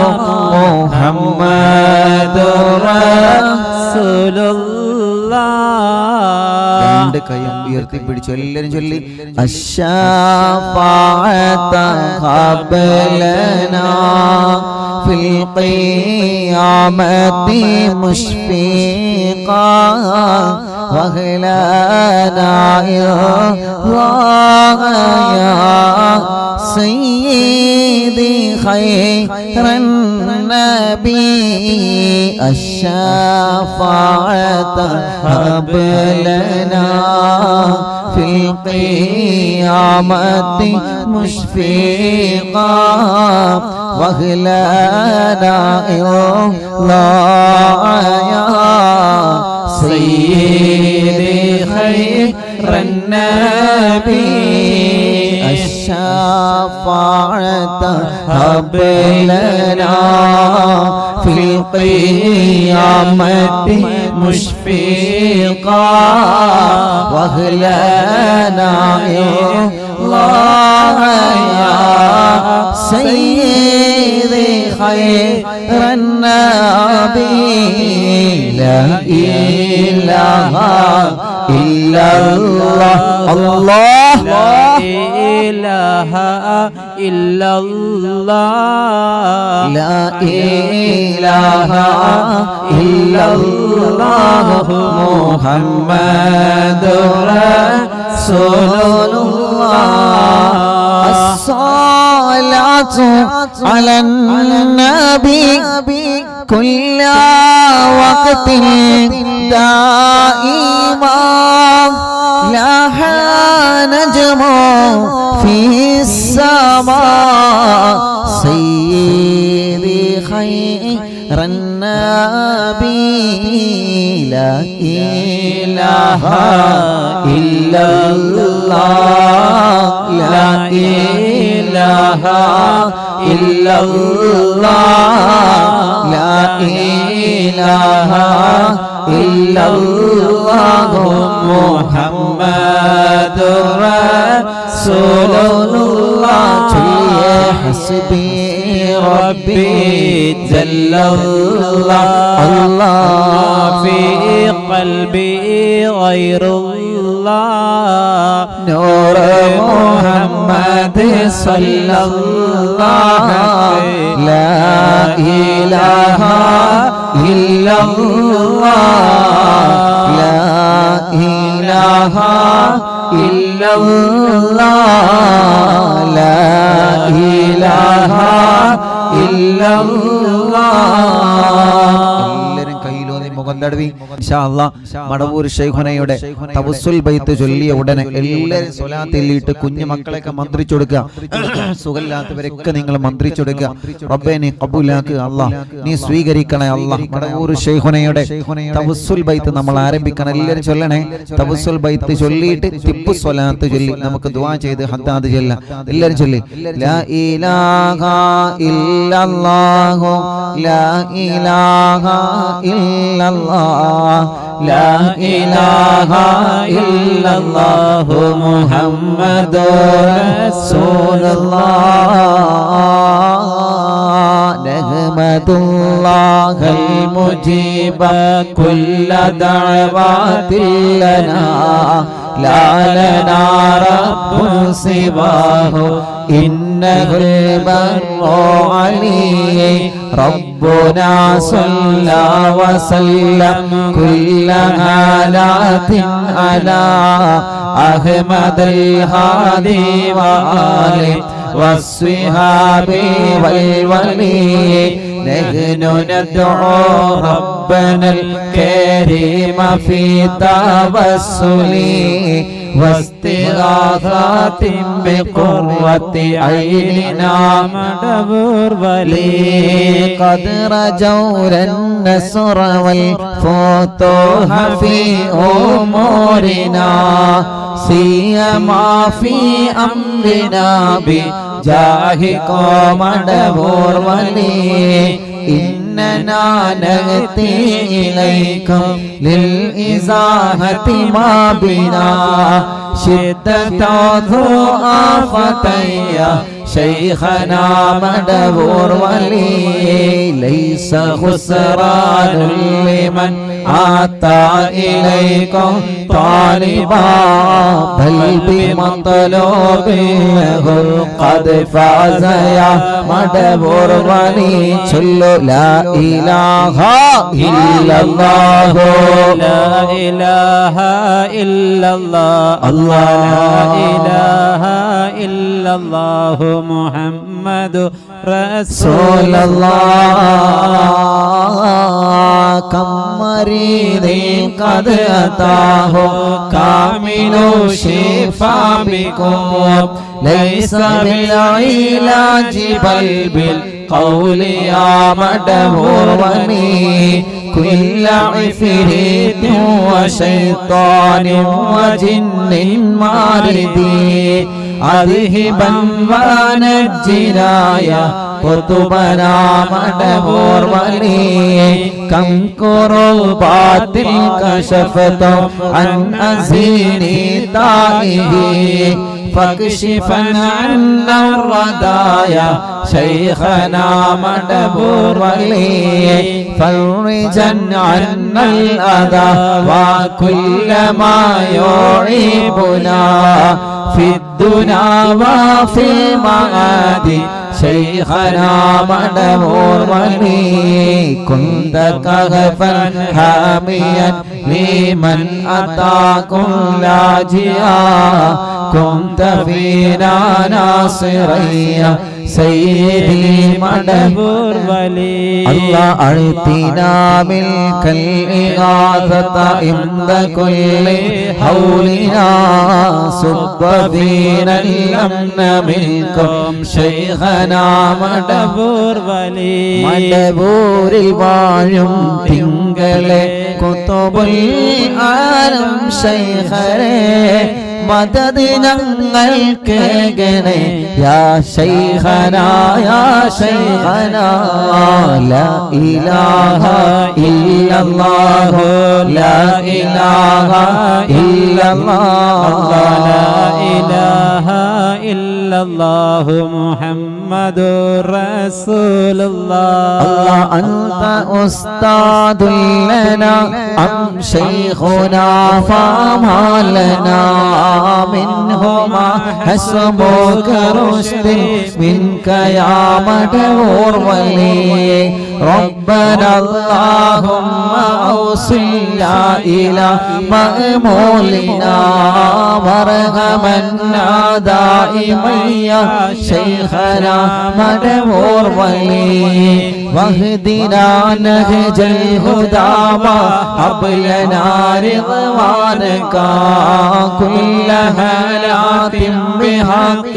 محمد رسول രണ്ട് കൈയും ഉയർത്തിപ്പിടിച്ചു എല്ലാവരും ചൊല്ലി അശ്ശാഫാഅത ഖബലനാ ഫിൽ ഖിയാമത്തി മുശ്ഫീഖാ വഹ്ലനാ ഇല്ലാഹ യാ സയ്യിദി ഖൈറൻ നബി الشفاعة هب لنا في القيامة مشفقا واغلنا الله يا سيدي خير النبي الشفاعة هب لنا في القيامة مشفقا واغلنا الله يا سيدي خير النبي لا إله إلا الله الله لا إله إلا الله لا إله إلا الله محمد رسول الله الصلاة على النبي كل وقت دائما لاح نجم في السماء سيدي خير النبي لا إله إلا الله لا إله إلا الله لا إله ഇല്ലല്ലാഹു മുഹമ്മദുർ റസൂലുള്ളാഹ് ഹസ്ബി റബ്ബി ജല്ലല്ലാഹ് അല്ലാഹ് ഫീ ഖൽബി ഗൈറുല്ലാഹ് നൂർ മുഹമ്മദ് സല്ലല്ലാഹു ലാ ഇലാഹ ഇല്ലല്ലാഹ് ലാ ഇലാഹ ഇല്ലല്ലാഹ് ലാ ഇലാഹ ഇല്ലല്ലാഹ്. എല്ലാവരും കയ്യിലൂന്നി മുഖം തടവി ഇൻഷാ അല്ലാഹ് മടവൂർ ശൈഖുനയുടെ തവസ്സുൽ ബൈത്ത് ചൊല്ലിയ ഉടനെ എല്ലാവരും സ്വലാത്തിലിട്ട് കുഞ്ഞു മക്കളെയൊക്കെ മന്ത്രിച്ചു കൊടുക്കുക. സുഖമില്ലാത്തവരൊക്കെ നിങ്ങൾ മന്ത്രിച്ചു കൊടുക്കുക. റബ്ബേ നീ ഖബൂലാക്കുക അല്ലാഹ്, നീ സ്വീകരിക്കണേ അല്ലാഹ്. മടവൂർ ശൈഖുനയുടെ തവസ്സുൽ ബൈത്ത് നമ്മൾ ആരംഭിക്കണം. എല്ലാവരും ചൊല്ലണേ. തവസ്സുൽ ബൈത്ത് ചൊല്ലിയിട്ട് തിബ്ബു സ്വലാത്ത് ചൊല്ലി നമുക്ക് ദുആ ചെയ്ത് ഹദ്ദാദ് ചൊല്ലാം. എല്ലാവരും ചൊല്ലി ലാ ഇലാഹ ഇല്ലല്ലാഹു ലാ ഇലാഹ ഇല്ലല്ലാഹ് ലാ ഇലാഹ ഇല്ലല്ലാഹു മുഹമ്മദുർ റസൂലുള്ളാഹ് നഹ്മദുല്ലാഹൽ മുജീബ കുല്ല ദഅവാതിൽ ലനാ ലാ ലനാ റബ്ബുൻ സിവാഹു ഇന്നഹുൽ ബർറു അലി റബ്ബുനാ സല്ല വസല്ലം കുല്ല ഹാലാത്തിൻ അലാ അഹ്മദൽ ഹാദി വആലി വസ്വിഹാബി വൽവലി നഹ്നു നദ്ഉ റബ്ബനൽ കരീമ ഫീ തവസ്സുലി واستغاثات بقرة عيننا മടവൂർ വലി قد رجوا النصر والفتوح في أمورنا سيما في أمرنا بجاهكم مدبور ولي إننا نأتي إليكم للإزاحة ما بنا شدة ضعفتي شيخنا مدبور ولي ليس خسران لمن أتى إليكم طالبا بل بمطلوب له قد فاز يا مدبور ولي صلوا لا إله إلا الله لا إله إلا الله الله لا إله إلا الله محمد رسول الله كم مريض قد أتاه كامل الشفاء بكم ليس بالعلاج بل بالقول يا مدبور ولي كل عفريت وشيطان وجن مارد أذهبا ونجنا يا قطبنا مدبور ولي كم كربات كشفت عن أزيني تائه فاكشفا عنا الردايا شيخنا مدبور ولي فرجا عنا الأذى وكل ما يعيبنا في الدنيا وفي المعاد شيخنا مدبور ولي كنت كهفا حاميا لمن أتاكم لاجئا كنت فينا ناصريا سيدي مدبور ولي الله أعطينا ملك الإغاثة عند كل حولنا صب فينا الأمن منكم شيخنا مدبور ولي മടവൂരിൽ വാഴും തിങ്കളെ കുത്തുബുൽ ആലം ശൈഖരെ മദദ് ഞങ്ങൾക്ക് ഗണേ യാ ശൈഖനാ യാ ശൈഖനാ ലാ ഇലാഹ ഇല്ലല്ലാഹു ലാ ഇലാഹ ഇല്ലല്ലാഹ് ലാ ഇലാഹ ഇല്ലല്ലാഹു മുഹമ്മദുർ റസൂലുള്ളാഹ് അല്ലാഹ് അൻത ഉസ്താദുൽ ലനാ അം ശൈഖുനാ ഫമാ ലനാ മിൻഹുമാ ഹസ്ബുക റുശ്ദി മിൻക യാ മദഊർ വലി ربنا اللهم أوصلنا إلى مأمولنا وارحمنا دائما يا شيخنا مدبور ولي واهدنا نهج الهدى وهب لنا رضوانك كل هالات بحق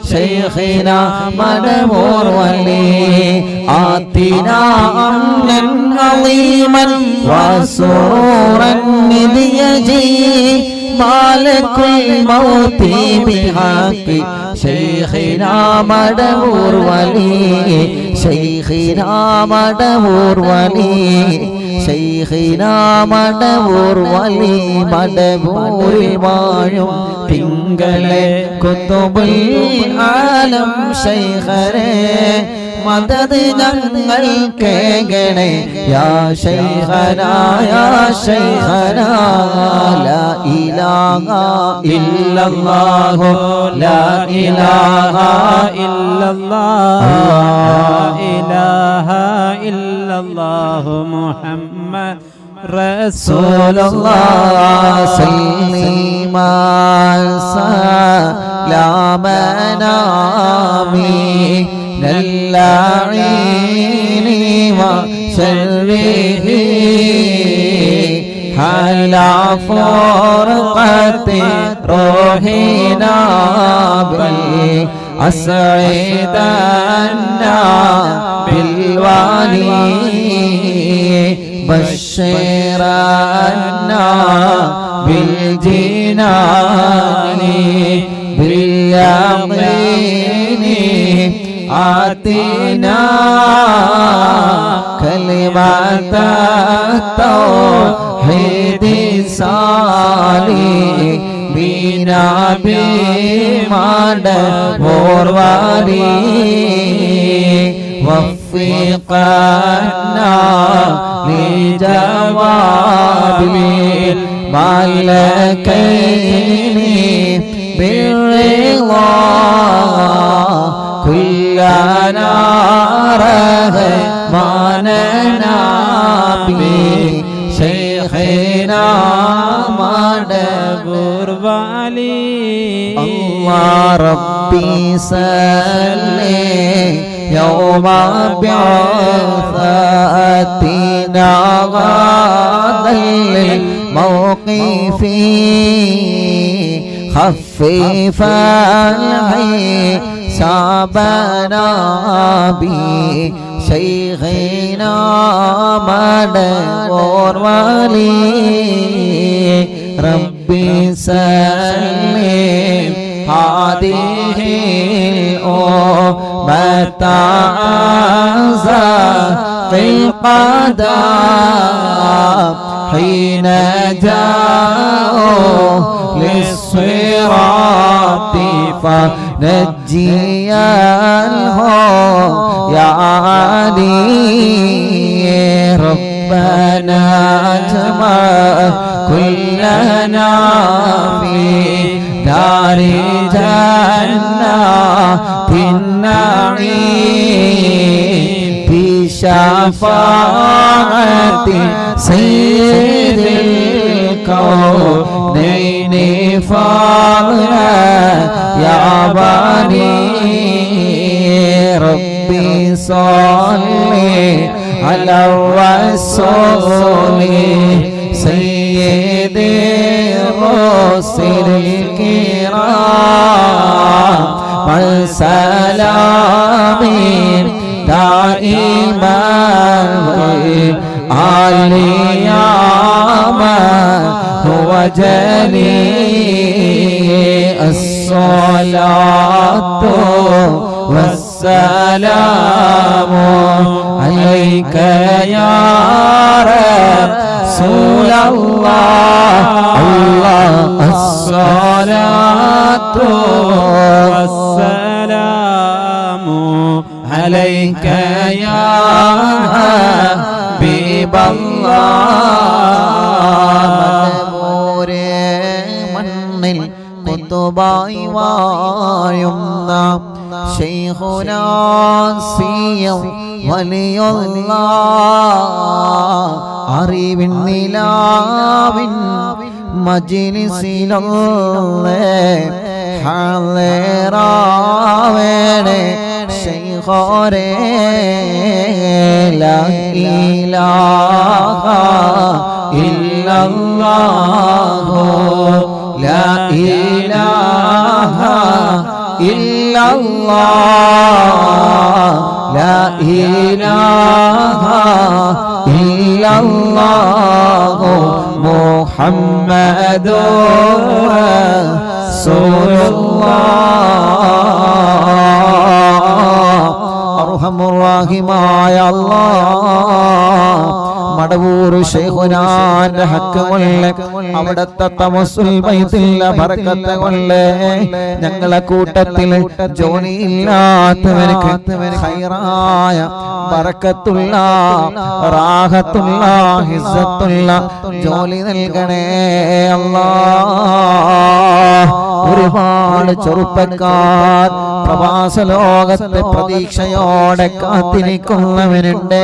شيخنا مدبور ولي آتنا أمنا عظيما وسرورا إذ يجي مالك الموت بحق شيخنا مدبور ولي شيخنا مدبور ولي شيخنا مدبور ولي مدبور വാഴും തിങ്കളെ കുതുബുൽ ആലം ശൈഖരേ മദദ് ഞങ്ങൾക്ക് ഗണേ യാ ശൈഖനാ യാ ശൈഖനാ ലാ ഇലാഹ ഇല്ലല്ലാഹു ലാ ഇലാഹ ഇല്ലല്ലാഹ് ലാ ഇലാഹ ഇല്ലല്ലാഹു മുഹമ്മദ് റസൂലുള്ളാഹ് സല്ലീമാ സലാമനാ اللعين وشره على فرقة روحنا بالأسعدنا بالوالي بشرنا بالجنان باليقين آتنا كلمة التوحيد صالح بنا بمدبور ولي وفقنا لجواب الملكين بالرضا كلنا رحماننا بشيخنا مدبور والي الله ربي صلي يوم بعثتنا غدا للموقف خفف حسابنا بشيخنا مدبور ولي ربي سلم هذه الأمة في القدم حين جاءوا للصراط فنجيانه يا علي ربنا اجمع كلنا في دار جنات النعيم بشفاعة سيد الكونين فاضلا يا بني ربي صلي على الرسول سيد الرسل الكرام والسلام دائما علي هو جليل الصلاة والسلام عليك يا رسول الله الصلاة والسلام عليك يا حبيب الله മണ്ണിൽ കുത്തുബായി വാഴുന്ന ശൈഖുനാ സിയം വലിയുള്ള അറിവിൻ നിലാവിൻ മജ്ലിസിലൊന്നേ ഹാളിറാവേണേ ശൈഖോരേ ലാ ഇലാഹ ഇല്ലല്ലാഹു ലാ ഇലാഹ ഇല്ലല്ലാഹ് ലാ ഇലാഹ ഇല്ലല്ലാഹു മുഹമ്മദുർ റസൂലുള്ളാഹ് അർഹമുർ-റഹീമായ അല്ലാഹ് മടവൂർ ശൈഖുനാന്റെ ഹക്ക് കൊണ്ട് അവിടത്തെ തവസ്സുൽ ബൈത്തിലെ ബറക്കത്ത് കൊണ്ട് ഞങ്ങളെ കൂട്ടത്തിൽ ജോലിയില്ലാത്തവർക്ക് ഖൈറായ ബറക്കത്തുള്ള റാഹത്തുള്ള ഹിസ്സത്തുള്ള ജോലി നൽകണേ അല്ലാഹ്. ഒരുപാട് ചെറുപ്പക്കാർ പ്രവാസ ലോകത്തെ പ്രതീക്ഷയോടെ കാത്തിരിക്കുന്നവരുണ്ട്.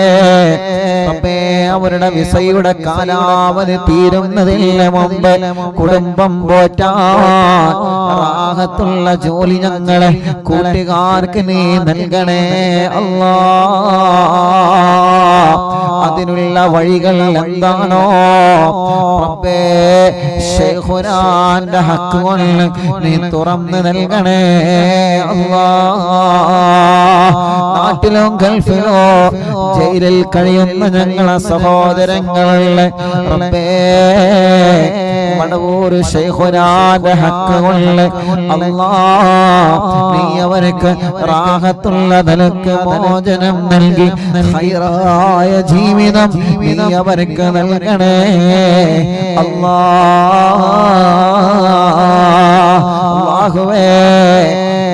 റബ്ബേ, അവരുടെ വിസയുടെ കാലാവധി തീരുന്നതിന് മുമ്പ് കുടുംബം പോറ്റാൻ റാഹത്തുള്ള ജോലി ഞങ്ങളെ കൂട്ടുകാർക്ക് നീ നൽകണേ അല്ലാഹ്. അതിനുള്ള വഴികൾ എന്താണോ റബ്ബേ, ശൈഖുനാന്റെ ഹക്ക് കൊണ്ട് നീ തുറന്ന് നൽകണേ അല്ലാഹ്. നാട്ടിലോ ഗൾഫിലോ ജയിലിൽ കഴിയുന്ന ഞങ്ങളെ സഹോദരങ്ങളെ റബ്ബേ, മടവൂർ ശൈഖുനാന്റെ ഹക്ക് കൊണ്ട് അല്ലാഹ് നീ അവർക്ക് റാഹത്തുള്ള നിലക്ക് മോചനം നൽകി ഖൈറായ ജീവിതം നീ അവർക്ക് നൽകണേ അല്ലാഹുവേ.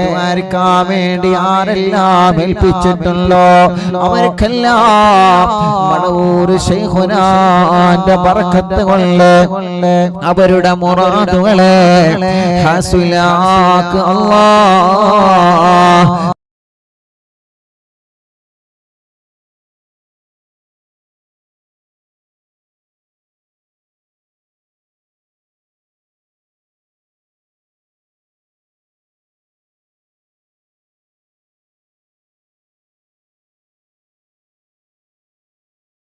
ദ്വാരക്കാൻ വേണ്ടി ആരെല്ലാം ഏൽപ്പിച്ചിട്ടുണ്ടോ അവർക്കെല്ലാം മടവൂർ ശൈഖുനാന്റെ ബറക്കത്ത് കൊണ്ട് അവരുടെ മുറാദുകളെ ഹസ്ലാക്ക് അല്ലാഹ്.